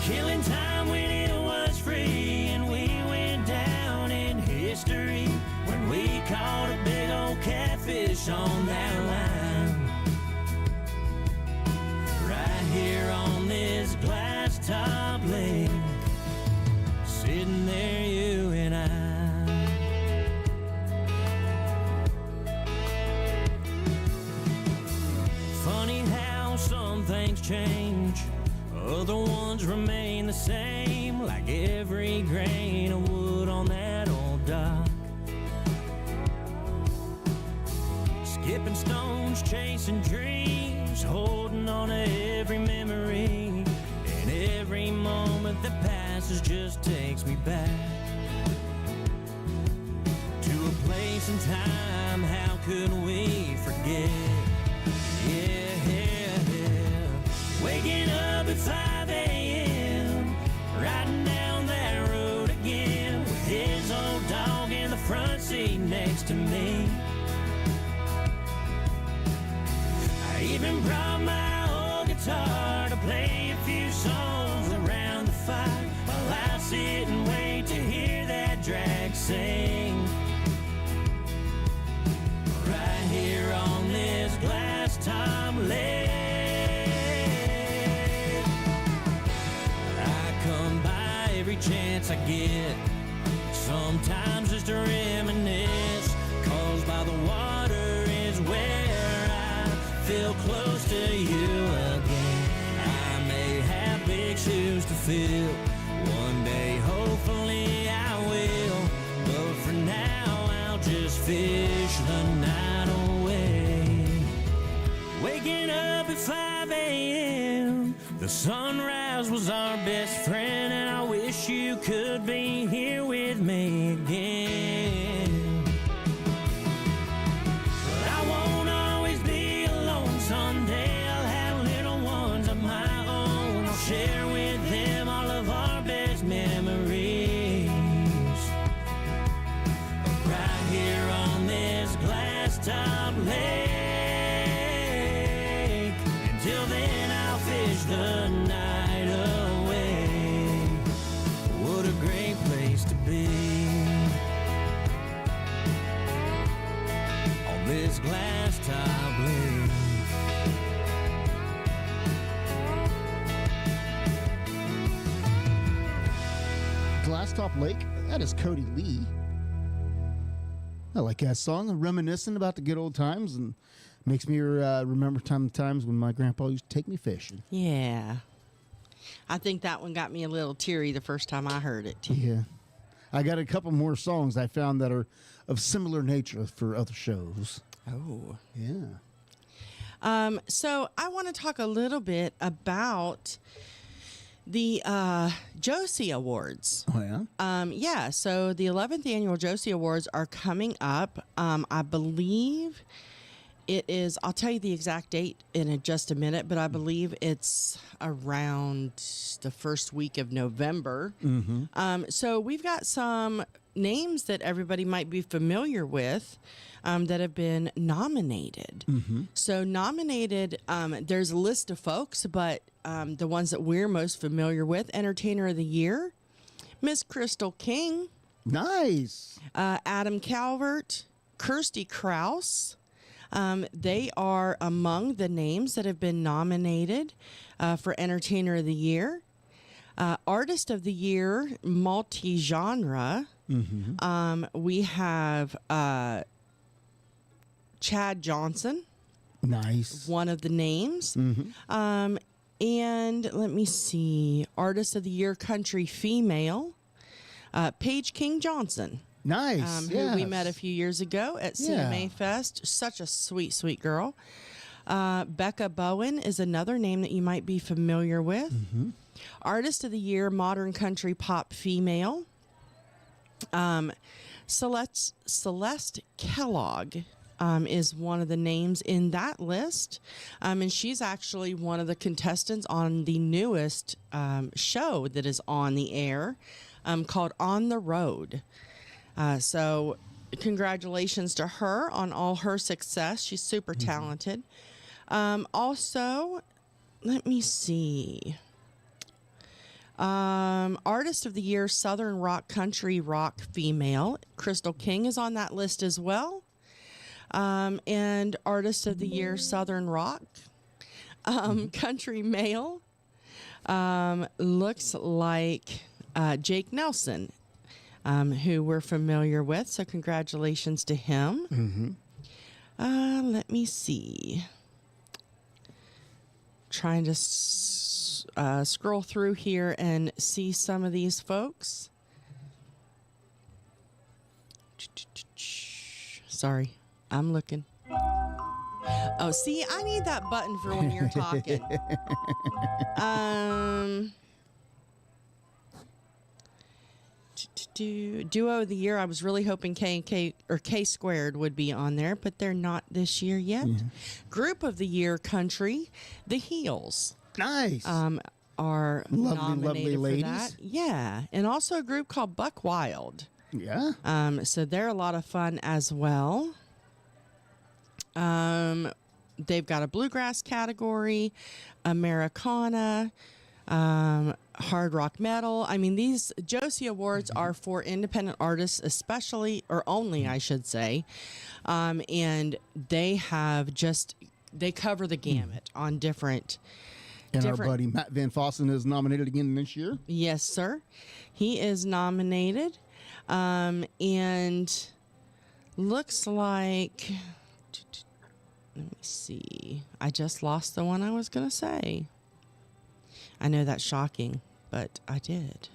Killing time when it was free, and we went down in history when we caught a big old catfish on that line. Here on this glass top lake, sitting there, you and I. Funny how some things change, other ones remain the same, like every grain of wood on that old dock. Skipping stones, chasing dreams, holding on to every memory, and every moment that passes just takes me back to a place and time. How could we forget? Yeah, yeah, yeah. Waking up at 5 a.m., riding down that road again with his old dog in the front seat next to me. I even brought my old guitar to play a few songs around the fire while I sit and wait to hear that drag sing. Right here on this glass top lake, I come by every chance I get, sometimes just to reminisce, 'cause by the water is where I feel close to you again. I may have big shoes to fill, one day hopefully I will, but for now I'll just fish the night away. Waking up at 5 a.m., the sunrise was our best friend, and I wish you could be here with me again. But I won't always be alone. Someday I'll have little ones of my own. I'll share with them all of our best memories. Right here on this glass top lake. Until then I'll fish the night away. What a great place to be. On this glass top lake. Glasstop Lake, that is Cody Lee. I like that song. Reminiscent about the good old times and makes me remember times when my grandpa used to take me fishing. Yeah. I think that one got me a little teary the first time I heard it, too. Yeah. I got a couple more songs I found that are of similar nature for other shows. Oh. Yeah. So I want to talk a little bit about the Josie Awards. Oh, yeah? Yeah, so the 11th annual Josie Awards are coming up. I believe it is, I'll tell you the exact date in just a minute, but I believe it's around the first week of November. So we've got some names that everybody might be familiar with that have been nominated. So nominated, there's a list of folks, but the ones that we're most familiar with: Entertainer of the Year, Miss Crystal King, Nice. Adam Calvert, Kirsty Krause. They are among the names that have been nominated for Entertainer of the Year. Artist of the Year, multi-genre. We have Chad Johnson, Nice. one of the names. And let me see, Artist of the Year, country female, Paige King Johnson. Nice. Who we met a few years ago at CMA Fest. Such a sweet, sweet girl. Becca Bowen is another name that you might be familiar with. Artist of the Year, modern country pop female. Celeste Kellogg is one of the names in that list. And she's actually one of the contestants on the newest show that is on the air called On the Road. So congratulations to her on all her success. She's super talented. Also, let me see. Artist of the Year, Southern Rock Country Rock Female. Crystal King is on that list as well. And Artist of the Year, Southern Rock Country Male. Looks like Jake Nelson, who we're familiar with. So congratulations to him. Let me see. Trying to scroll through here and see some of these folks. Sorry, I'm looking. Oh, see, I need that button for when you're talking. Duo of the Year, I was really hoping K Squared would be on there, but they're not this year yet. Group of the Year, Country, The Heels. Nice. Are lovely nominated ladies. for that. Yeah, and also a group called Buck Wild. Yeah. So they're a lot of fun as well. They've got a bluegrass category, Americana, hard rock metal. I mean, these Josie Awards are for independent artists, especially, or only, I should say. And they cover the gamut on different. And our buddy Matt Van Fossen is nominated again this year. Yes, sir. He is nominated. And looks like, let me see. I just lost the one I was going to say. I know that's shocking, but I did.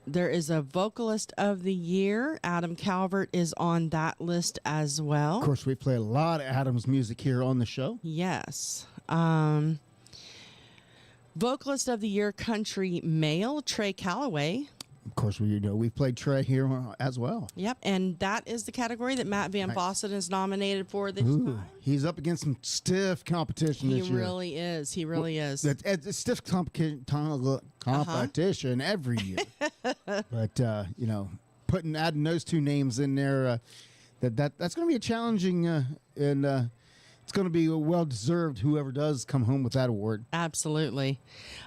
There is a Vocalist of the Year. Adam Calvert is on that list as well. Of course, we play a lot of Adam's music here on the show. Yes. Vocalist of the Year, country male, Trey Calloway. Of course, we've played Trey here as well. Yep, and that is the category that Matt Van Fossen is nominated for this time. He's up against some stiff competition this year. He really is. He really is. It's stiff competition every year. But, adding those two names in there, that's going to be a challenging and it's going to be well-deserved, whoever does come home with that award. Absolutely.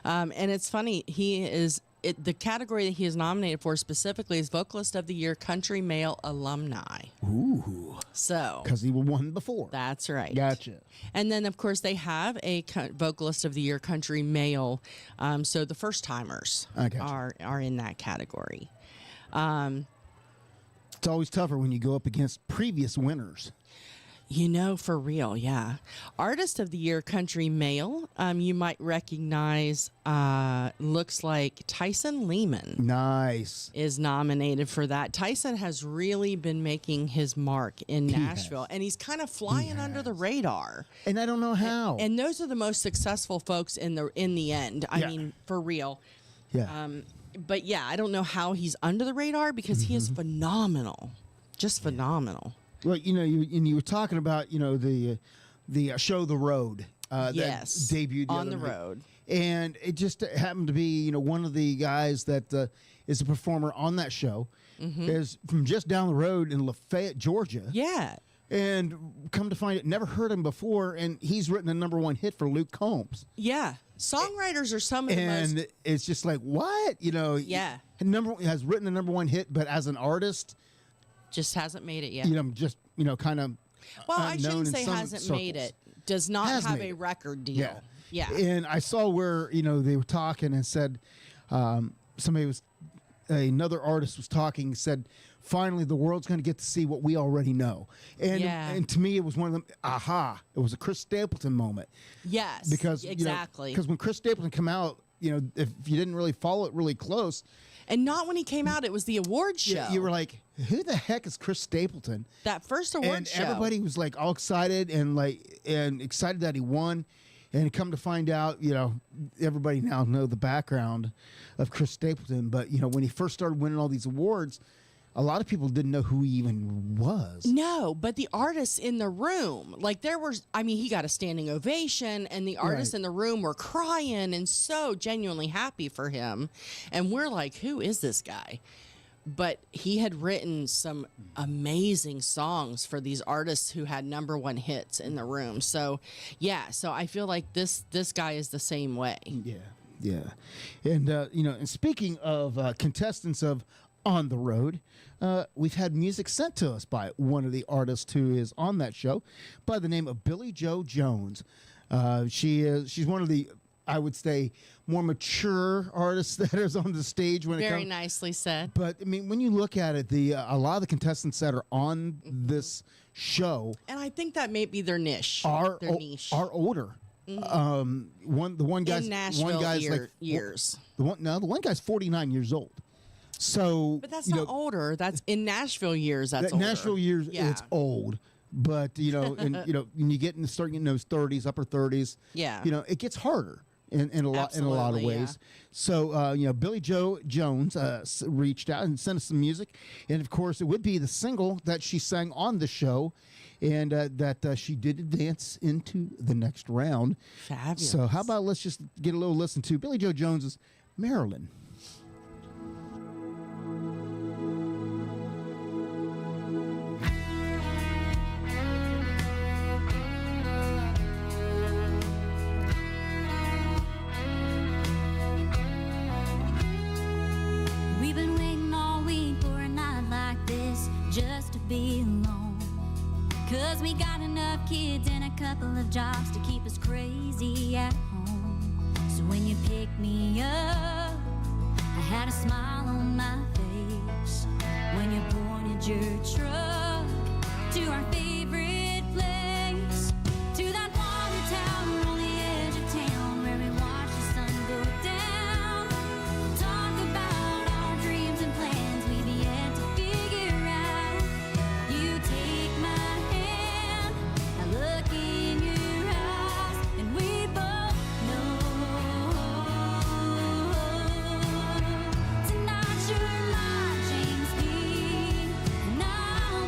And it's funny, the category that he is nominated for specifically is Vocalist of the Year, Country Male Alumni. Ooh. So. Because he won before. That's right. Gotcha. And then, of course, they have a Vocalist of the Year, Country Male. So the first-timers are in that category. It's always tougher when you go up against previous winners. You know, for real, yeah. Artist of the Year, country male. You might recognize, looks like Tyson Lehman. Nice. Is nominated for that. Tyson has really been making his mark in Nashville, and he's kind of flying under the radar. And I don't know how. And those are the most successful folks in the end. I mean, for real. Yeah. But yeah, I don't know how he's under the radar because he is phenomenal, just phenomenal. Well, you were talking about, the show The Road. Yes. That debuted on the other night. road. And it just happened to be, one of the guys that is a performer on that show is from just down the road in Lafayette, Georgia. Yeah. And come to find it, never heard him before, and he's written a #1 hit for Luke Combs. Yeah. Songwriters are some of the most... And it's just like, what? Yeah. Has written a #1 hit, but as an artist... Just hasn't made it yet. Just, kind of Well, I unknown shouldn't in say some hasn't made circles. it. Does not Has have made a it. record deal. Yeah. And I saw where, they were talking and said, another artist was talking, said, finally the world's going to get to see what we already know. And to me, it was one of them, it was a Chris Stapleton moment. Yes. Because, exactly. Because when Chris Stapleton came out, if you didn't really follow it really close. And not when he came out, it was the award show. You were like, who the heck is Chris Stapleton? That first award show. And everybody was like all excited and excited that he won. And come to find out, everybody now know the background of Chris Stapleton. But, when he first started winning all these awards, a lot of people didn't know who he even was. No, but the artists in the room, he got a standing ovation, and the artists in the room were crying and so genuinely happy for him. And we're like, who is this guy? But he had written some amazing songs for these artists who had #1 hits in the room. So, yeah, I feel like this guy is the same way. Yeah. And, and speaking of contestants of On the Road, we've had music sent to us by one of the artists who is on that show by the name of Billie Joe Jones. She's one of the, I would say, more mature artists that is on the stage when it comes. Very nicely said. But I mean, when you look at it, a lot of the contestants that are on this show, and I think that may be their niche. Are older. Mm-hmm. The one guy's in Nashville one guy's years. The one guy's 49 years old. So, but that's not older. That's in Nashville years. That's older. Nashville years. Yeah. It's old. But when you get in start getting those 30s, upper 30s, it gets harder in a lot of ways. Yeah. So Billie Joe Jones reached out and sent us some music, and of course it would be the single that she sang on the show, and that she did advance into the next round. Fabulous. So how about let's just get a little listen to Billie Joe Jones's Maryland. Be alone, 'cause we got enough kids and a couple of jobs to keep us crazy at home. So when you picked me up, I had a smile on my face. When you pointed your truck to our favorite place, to that water tower on the edge of town where we watch the sun go down. Talk about our dreams and plans we've yet to figure out. You take my hand, I look in your eyes, and we both know tonight's your my James Dean, and I'll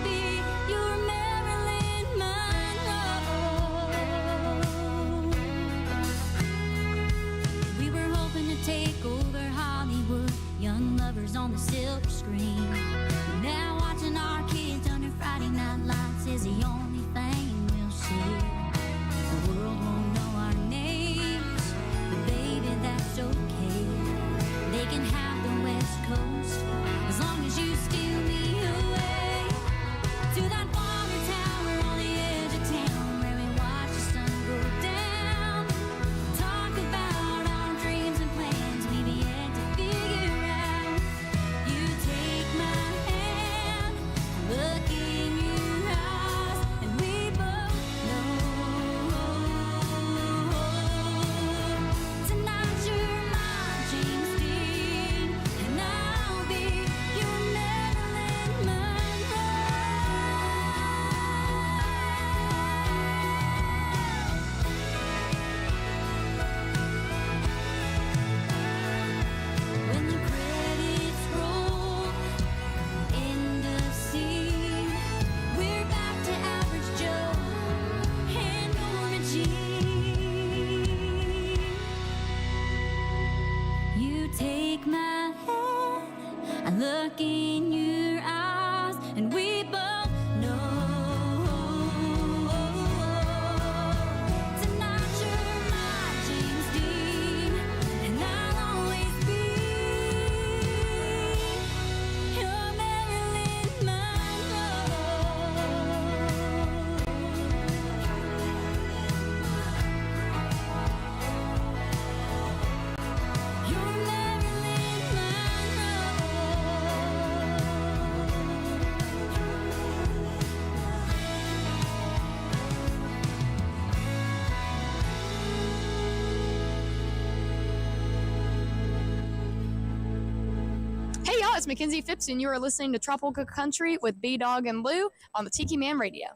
it's Mackenzie Phipps, and you are listening to Tropical Country with B-Dawg and Lou on the Tiki Man Radio.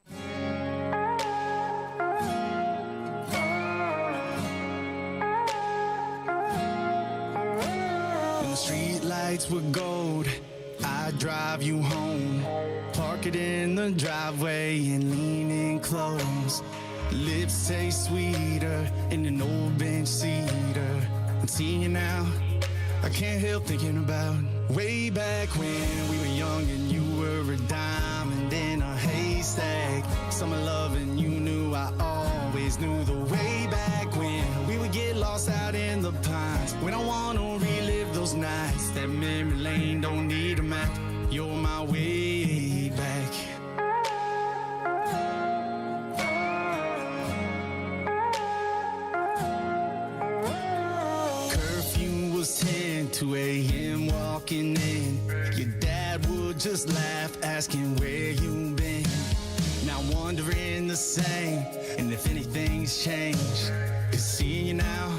When the street lights were gold, I'd drive you home. Park it in the driveway and lean in close. Lips taste sweeter in an old bench cedar. And seeing you now, I can't help thinking about way back when we were young and you were a diamond in a haystack. Summer love and you knew I always knew the way back when we would get lost out in the pines. When I want to relive those nights, that memory lane don't need a map. You're my way back. Curfew was 10, 2 a.m. walking in. Your dad would just laugh, asking where you been. Now wondering the same, and if anything's changed. Cause seeing you now,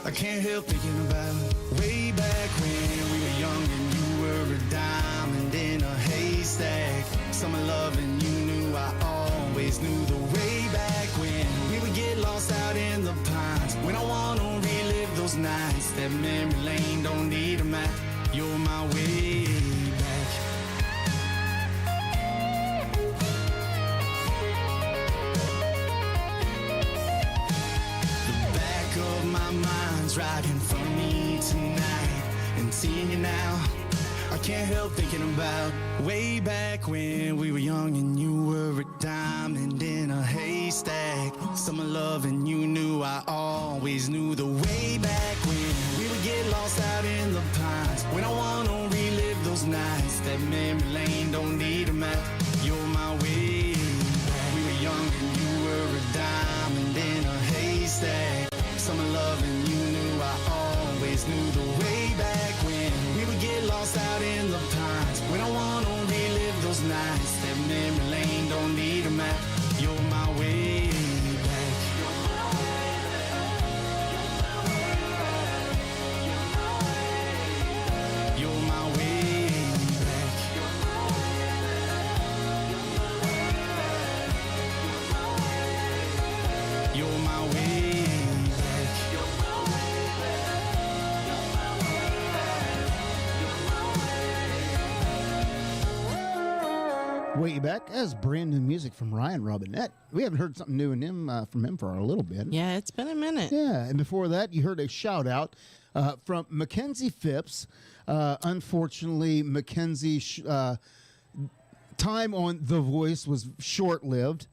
I can't help thinking about way back when we were young and you were a diamond in a haystack. Summer love and you knew I always knew the way back when we would get lost out in the pines. When I want to relive those nights, that memory lane don't need a map. You're my way back. The back of my mind's right in front of me tonight. And seeing you now, I can't help thinking about way back when we were young and you were a diamond in a haystack. Summer love and you knew I always knew the way back when we would get lost out in the pines. When I want to relive those nights, that memory lane don't need a map. You're my way back. We were young and you were a diamond in a haystack. Summer love and you knew I always knew the way back when we would get lost out in the pines. When I want to relive those nights, that memory lane don't need a map. You're my way back. You're my way back. You're my way back. Way back as brand new music from Ryan Robinette. We haven't heard something new in him from him for a little bit. Yeah, it's been a minute. Yeah, and before that, you heard a shout out from Mackenzie Phipps. Unfortunately, Mackenzie's time on The Voice was short lived.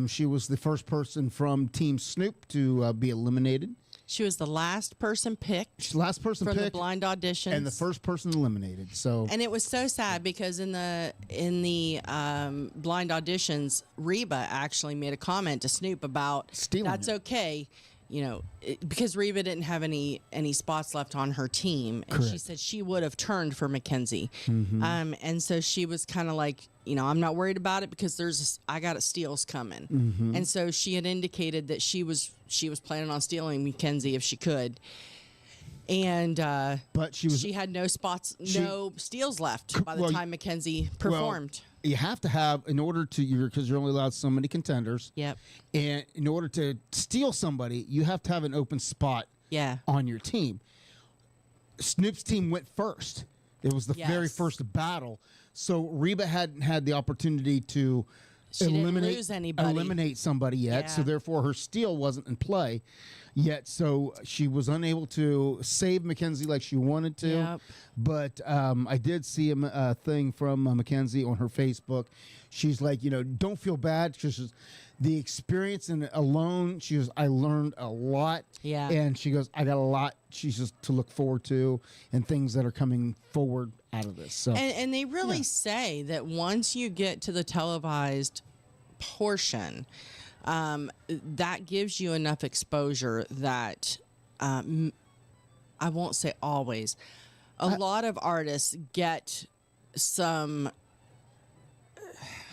She was the first person from Team Snoop to be eliminated. She was the last person picked. Last person for picked the blind auditions, and the first person eliminated. So, and it was so sad because in the blind auditions, Reba actually made a comment to Snoop about stealing. That's okay, you know, because Reba didn't have any spots left on her team, and Correct. she said she would have turned for Mackenzie. Mhm. And so she was kind of like, you know, I'm not worried about it because I got steals coming, Mhm. and so she had indicated that she was planning on stealing Mackenzie if she could. And but she had no spots, no steals left by the time Mackenzie performed. Well, you have to have in order to because you're only allowed so many contenders. Yep. And in order to steal somebody, you have to have an open spot. Yeah. On your team. Snoop's team went first. It was the very first battle, so Reba hadn't had the opportunity to eliminate somebody yet. So therefore, her steal wasn't in play yet. So she was unable to save Mackenzie like she wanted to. Yep. But I did see a thing from Mackenzie on her Facebook. She's like, you know, don't feel bad. She says, the experience and alone, she goes, I learned a lot. Yeah. And she goes, I got a lot, she says, to look forward to and things that are coming forward out of this. So And they really say that once you get to the televised portion, that gives you enough exposure that I won't say always. A lot of artists get some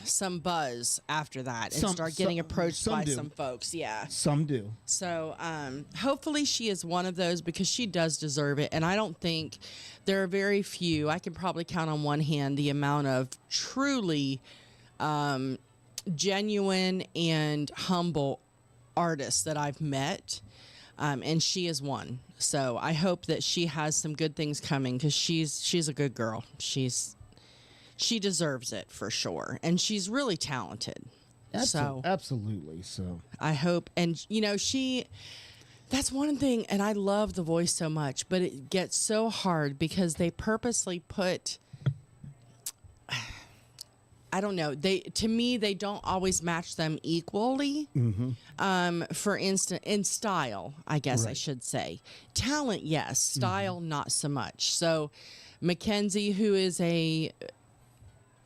some buzz after that and Some- start getting some- approached some by do. some folks. Yeah. Some do. So hopefully she is one of those because she does deserve it. And I don't think there are very few, I can probably count on one hand the amount of truly genuine and humble artists that I've met. And she is one. So I hope that she has some good things coming because she's a good girl. She deserves it for sure. And she's really talented. So Absolutely. So I hope, and that's one thing, and I love The Voice so much, but it gets so hard because they purposely put, I don't know, to me, they don't always match them equally. For instance, in style, I guess I should say. Talent, yes. Style, not so much. So Mackenzie, who is a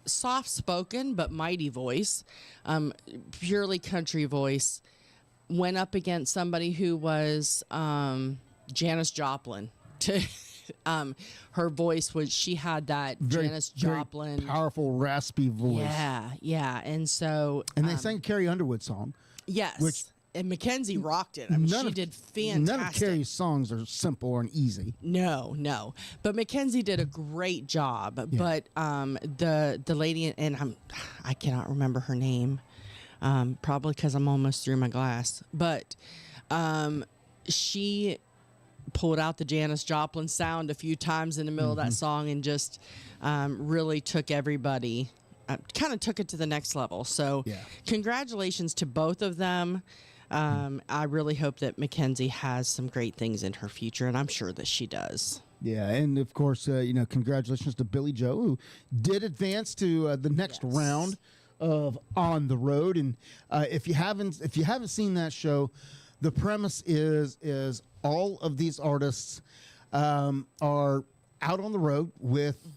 soft-spoken but mighty voice, purely country voice, went up against somebody who was Janis Joplin. Her voice was, she had that Janis Joplin, very powerful, raspy voice. Yeah, and so they sang a Carrie Underwood song. Yes, and Mackenzie rocked it. I mean, she did fantastic. None of Carrie's songs are simple and easy. No. But Mackenzie did a great job. Yeah. But the lady, and I cannot remember her name, probably because I'm almost through my glass. But she pulled out the Janis Joplin sound a few times in the middle of that song and just really took everybody, kind of took it to the next level. So congratulations to both of them. I really hope that Mackenzie has some great things in her future, and I'm sure that she does. Yeah, and of course, congratulations to Billy Joe, who did advance to the next round of On the Road. And if you haven't seen that show, the premise is all of these artists are out on the road with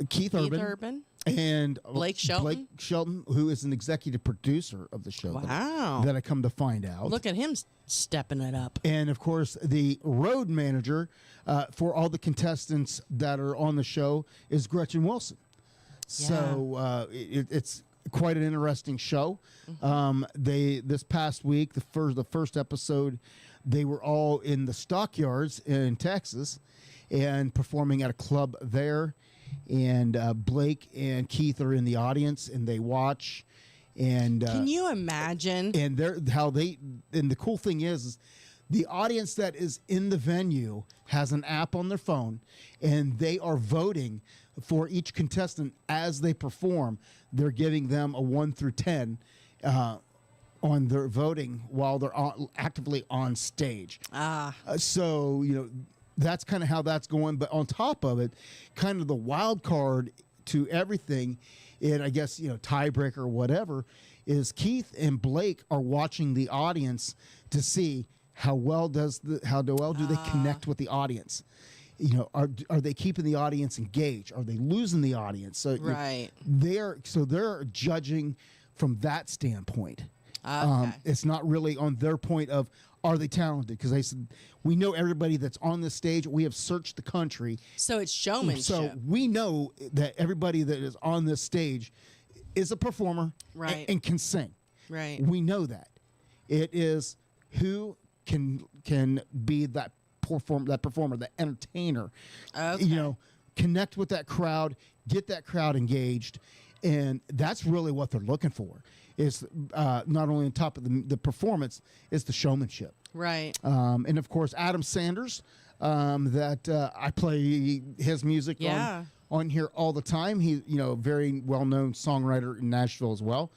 Keith Urban. And Blake Shelton, who is an executive producer of the show. Wow. That I come to find out. Look at him stepping it up. And, of course, the road manager for all the contestants that are on the show is Gretchen Wilson. Yeah. So it's quite an interesting show. This past week, the first episode, they were all in the Stockyards in Texas and performing at a club there. And Blake and Keith are in the audience, and they watch. And can you imagine? And the cool thing is the audience that is in the venue has an app on their phone, and they are voting for each contestant as they perform. They're giving them a 1 through 10 on their voting while they're actively on stage. So that's kind of how that's going. But on top of it, kind of the wild card to everything, and I guess, tiebreaker or whatever, is Keith and Blake are watching the audience to see how well do they connect with the audience. Are they keeping the audience engaged? Are they losing the audience? So they're judging from that standpoint. It's not really on their point of, are they talented? Because they said, we know everybody that's on this stage. We have searched the country. So it's showmanship. So we know that everybody that is on this stage is a performer, right, and can sing. Right. We know that. It is who can be that performer, that entertainer. Okay. Connect with that crowd, get that crowd engaged. And that's really what they're looking for. Is not only on top of the performance, it's the showmanship. Right. And of course, Adam Sanders, that I play his music on here all the time. He's a very well-known songwriter in Nashville as well.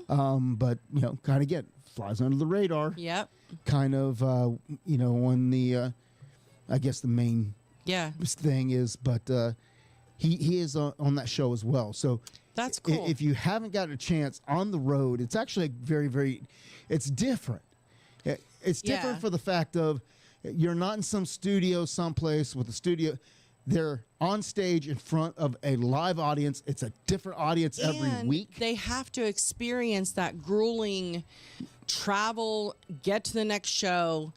But kind of flies under the radar. Yep. Kind of on the I guess the main thing is, but he is on that show as well. So. That's cool. If you haven't got a chance on the road, it's actually very, very, it's different. It's different for the fact of you're not in some studio someplace with a studio. They're on stage in front of a live audience. It's a different audience every week. They have to experience that grueling travel, get to the next show,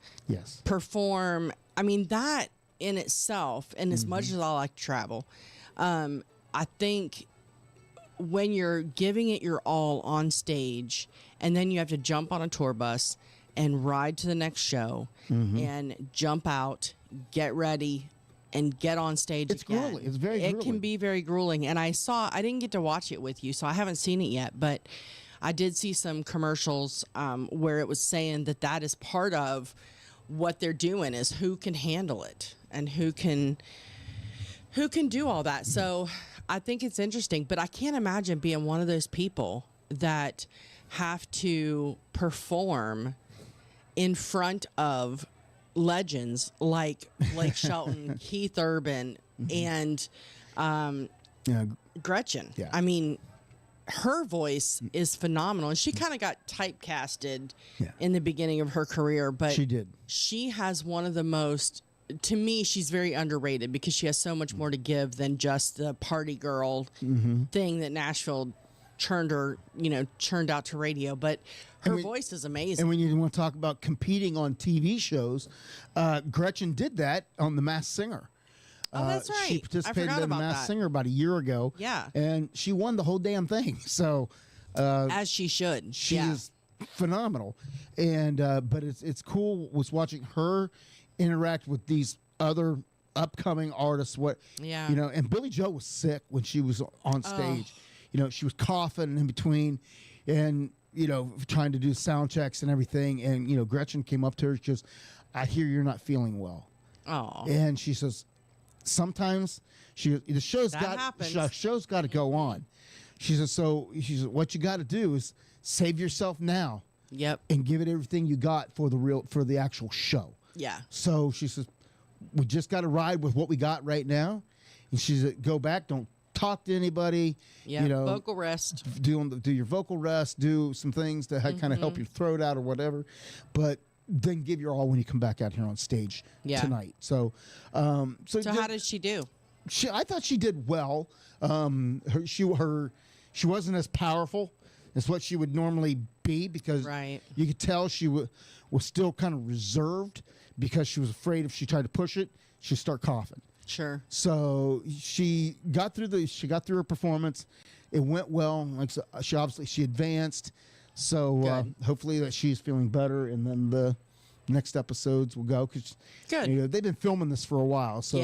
perform. I mean, that in itself, and as much as I like to travel, I think when you're giving it your all on stage, and then you have to jump on a tour bus and ride to the next show and jump out, get ready, and get on stage It's again. grueling. It's very It grueling. can be very grueling. And I didn't get to watch it with you, so I haven't seen it yet, but I did see some commercials where it was saying that is part of what they're doing, is who can handle it and who can do all that. So I think it's interesting, but I can't imagine being one of those people that have to perform in front of legends like Blake Shelton, Keith Urban, and Gretchen. Yeah. I mean, her voice is phenomenal, and she kind of got typecasted in the beginning of her career, but She did. She has one of the most, to me, she's very underrated because she has so much more to give than just the party girl thing that Nashville churned out to radio. But her voice is amazing. And when you want to talk about competing on TV shows, Gretchen did that on The Masked Singer. Oh, that's right. She I participated forgot in The about Masked that. Singer about a year ago. Yeah. And she won the whole damn thing. So as she should. she is phenomenal. And but it's cool was watching her interact with these other upcoming artists. And Billie Joe was sick when she was on stage. She was coughing in between, and trying to do sound checks and everything. And Gretchen came up to her. She goes, "I hear you're not feeling well." Oh. And she says, "Sometimes the show's got to go on." She says, "What you got to do is save yourself now." Yep. And give it everything you got for the actual show. Yeah. So she says, "We just got to ride with what we got right now." And she said, "Go back, don't talk to anybody." Yeah. Vocal rest. Do your vocal rest. Do some things to kind of help your throat out or whatever, but then give your all when you come back out here on stage tonight. So how did she do? I thought she did well. She wasn't as powerful as what she would normally be, because you could tell she was still kind of reserved, because she was afraid if she tried to push it, she'd start coughing. Sure. So she got through her performance. It went well. Like, she advanced. So hopefully that she's feeling better, and then the next episodes will go, because they've been filming this for a while. So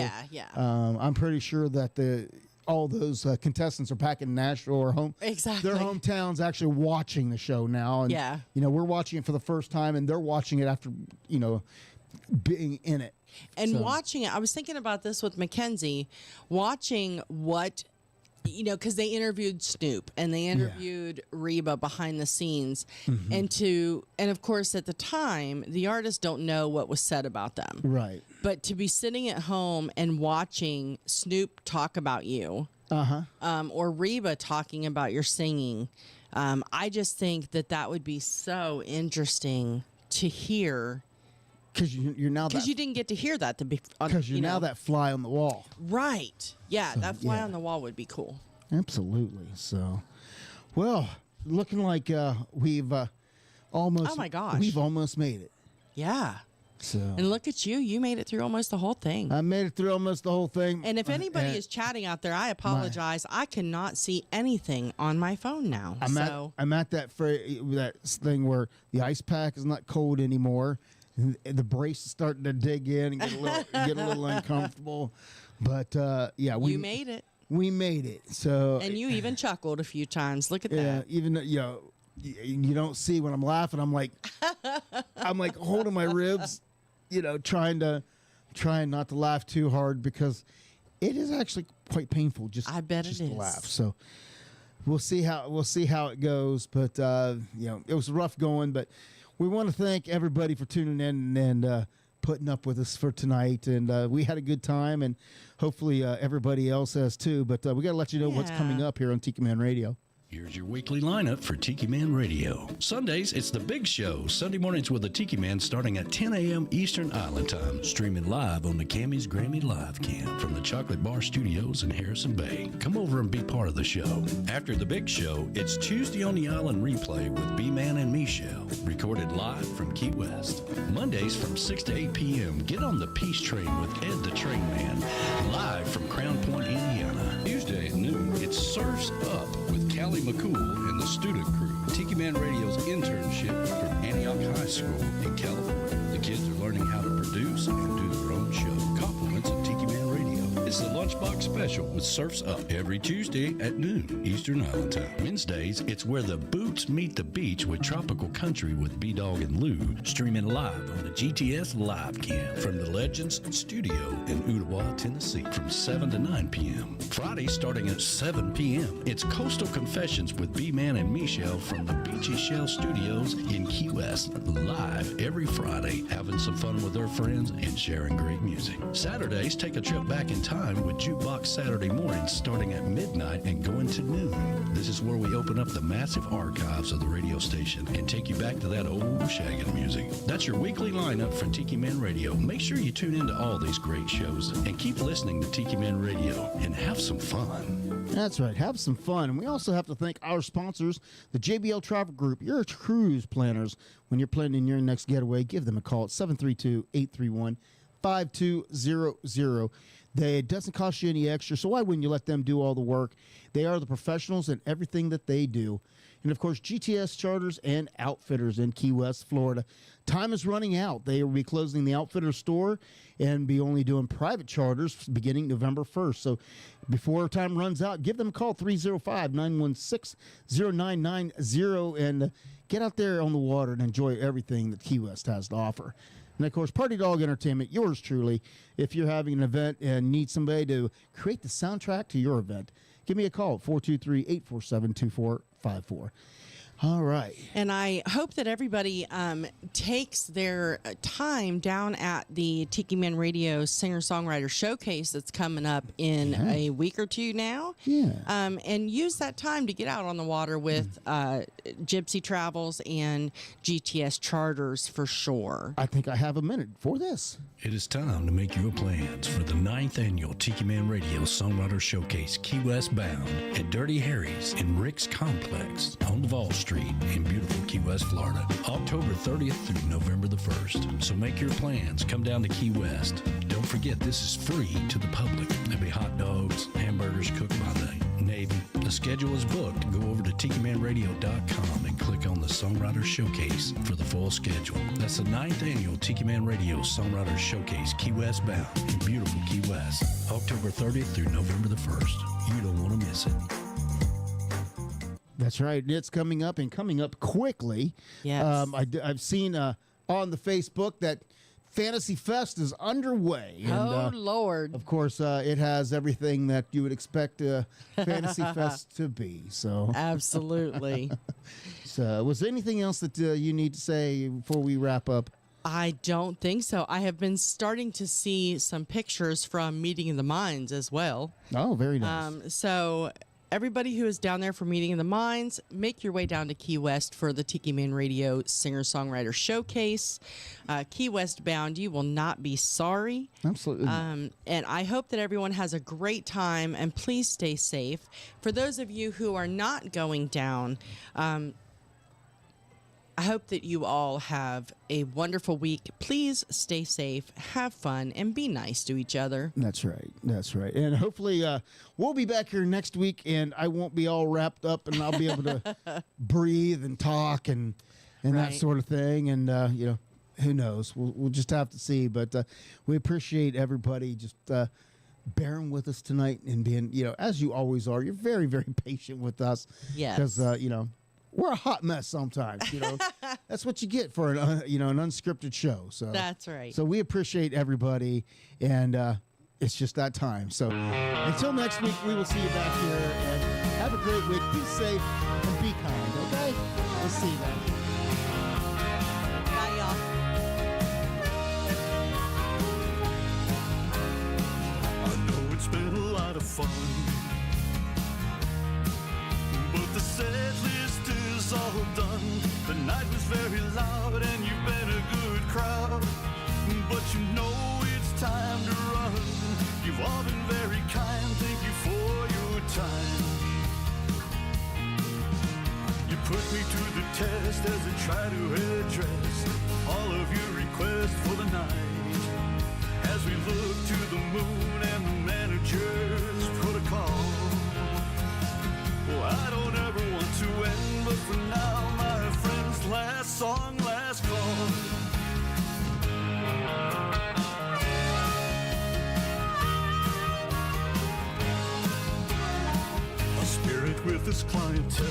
I'm pretty sure that all those contestants are back in Nashville or home. Exactly. Their hometowns actually watching the show now. And, we're watching it for the first time, and they're watching it after, being in it. And watching it, I was thinking about this with Mackenzie, watching what, because they interviewed Snoop and they interviewed Reba behind the scenes. And of course, at the time, the artists don't know what was said about them. Right. But to be sitting at home and watching Snoop talk about you, or Reba talking about your singing, I just think that would be so interesting to hear. Because you didn't get to hear that because you're now that fly on the wall. Right. Yeah, that fly on the wall would be cool. Absolutely. So, well, looking like we've almost. Oh my gosh. We've almost made it. Yeah. So. And look at you. You made it through almost the whole thing. I made it through almost the whole thing. And if anybody is chatting out there, I apologize. I cannot see anything on my phone now. I'm at that thing where the ice pack is not cold anymore. The brace is starting to dig in and get a little uncomfortable, but we made it. We made it. So, and you even chuckled a few times. Look at that. Yeah, even you don't see when I'm laughing. I'm like holding my ribs, trying not to laugh too hard, because it is actually quite painful. I bet just it is. to laugh. So we'll see how it goes. But it was rough going, but. We want to thank everybody for tuning in and putting up with us for tonight. And we had a good time, and hopefully everybody else has too. But we got to let you know what's coming up here on Tiki Man Radio. Here's your weekly lineup for Tiki Man Radio. Sundays, it's The Big Show. Sunday mornings with the Tiki Man starting at 10 a.m. Eastern Island Time. Streaming live on the Cammy's Grammy Live Cam from the Chocolate Bar Studios in Harrison Bay. Come over and be part of the show. After The Big Show, it's Tuesday on the Island Replay with B-Man and Michelle. Recorded live from Key West. Mondays from 6 to 8 p.m. Get on the Peace Train with Ed the Train Man. Live from Crown Point, Indiana. Tuesday at noon, it's It's Surf's Up with Callie McCool and the student crew. Tiki Man Radio's internship from Antioch High School in California. The kids are learning how to produce and do their own show. Compliments of Tiki Man Radio. It's the Lunchbox Special with Surf's Up every Tuesday at noon Eastern Island Time. Wednesdays, it's Where the Boots Meet the Beach with Tropical Country with B-Dawg and Lou, streaming live on the GTS Live Cam from the Legends Studio in Ooltewah, Tennessee, from 7 to 9 p.m. Friday, starting at 7 p.m., it's Coastal Confessions with B-Man and Michelle from the Beachy Shell Studios in Key West, live every Friday, having some fun with their friends and sharing great music. Saturdays, take a trip back in time with Jukebox Saturday mornings starting at midnight and going to noon. This is where we open up the massive archives of the radio station and take you back to that old shaggin' music. That's your weekly lineup for Tiki Man Radio. Make sure you tune into all these great shows and keep listening to Tiki Man Radio and have some fun. That's right. Have some fun. And we also have to thank our sponsors, the JBL Travel Group, your cruise planners. When you're planning your next getaway, give them a call at 732-831-5200. It doesn't cost you any extra, so why wouldn't you let them do all the work? They are the professionals in everything that they do. And, of course, GTS Charters and Outfitters in Key West, Florida. Time is running out. They will be closing the Outfitter store and be only doing private charters beginning November 1st. So before time runs out, give them a call, 305-916-0990, and get out there on the water and enjoy everything that Key West has to offer. And, of course, Party Dog Entertainment, yours truly. If you're having an event and need somebody to create the soundtrack to your event, give me a call at 423-847-2454. All right. And I hope that everybody takes their time down at the Tiki Man Radio Singer-Songwriter Showcase that's coming up in a week or two now. Yeah. And use that time to get out on the water with Gypsy Travels and GTS Charters for sure. I think I have a minute for this. It is time to make your plans for the 9th annual Tiki Man Radio Songwriter Showcase Key West bound at Dirty Harry's in Rick's Complex on Duval Street in beautiful Key West, Florida, October 30th through November the 1st. So make your plans. Come down to Key West. Don't forget, this is free to the public. There'll be hot dogs, hamburgers cooked by the Navy. The schedule is booked. Go over to TikiManRadio.com and click on the Songwriter Showcase for the full schedule. That's the 9th annual Tiki Man Radio Songwriter Showcase Key West bound in beautiful Key West, October 30th through November the 1st. You don't want to miss it. That's right. It's coming up and coming up quickly. Yes. I've seen on the Facebook that Fantasy Fest is underway. And, Lord. Of course, it has everything that you would expect a Fantasy Fest to be. So Absolutely. So, was there anything else that you need to say before we wrap up? I don't think so. I have been starting to see some pictures from Meeting of the Minds as well. Oh, very nice. So everybody who is down there for Meeting of the Minds, make your way down to Key West for the Tiki Man Radio Singer-Songwriter Showcase. Key West bound, you will not be sorry. Absolutely. And I hope that everyone has a great time, and please stay safe. For those of you who are not going down, I hope that you all have a wonderful week. Please stay safe, have fun, and be nice to each other. That's right. That's right. And hopefully we'll be back here next week, and I won't be all wrapped up, and I'll be able to breathe and talk and that sort of thing. And, you know, who knows? We'll just have to see. But we appreciate everybody just bearing with us tonight and being, you know, as you always are. You're very, very patient with us. Yes. Because, you know, we're a hot mess sometimes, you know. That's what you get for an, you know, an unscripted show. So that's right. So we appreciate everybody, and it's just that time. So until next week, we will see you back here, and have a great week. Be safe and be kind. Okay, we'll see you then. Bye, y'all. I know it's been a lot of fun, but the set list is all done. The night was very loud and you've been a good crowd, but you know it's time to run. You've all been very kind, thank you for your time. You put me to the test as I try to address all of your requests for the night. As we look to the moon and the manager's protocol, Well, I don't ever want to end, but for now, my friends, last song, last call. A spirit with his clientele,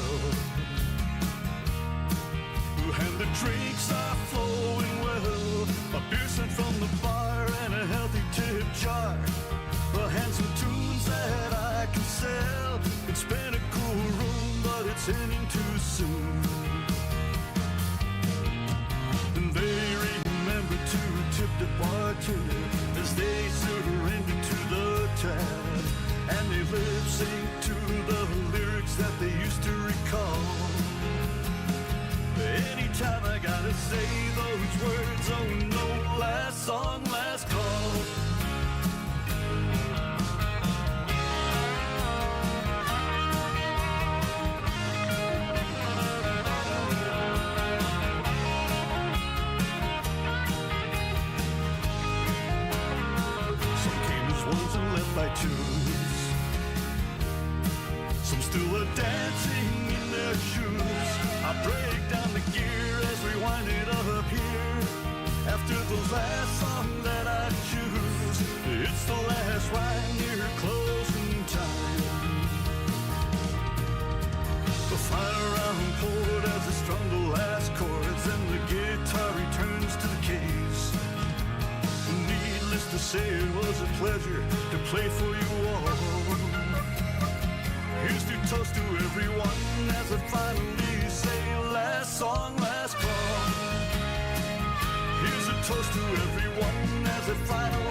and the drinks are flowing well. A beer sent from the bar and a healthy tip jar. Handsome tunes that I can sell. It's been a cool room, but it's ending too soon. And they remember to tip the bartender as they surrender to the tab. And they lip sync to the lyrics that they used to recall. Anytime I gotta say those words, oh no, last song, last call. Some came as ones and left by twos. Some still are dancing in their shoes. I break down the gear as we wind it up here. After the last song that I choose, it's the last ride near closing time. The final round poured as I strung the last chords, and the guitar returns to the case. Needless to say, it was a pleasure to play for you all. Here's to toast to everyone as I finally say last song, last call. Here's a toast to everyone as I finally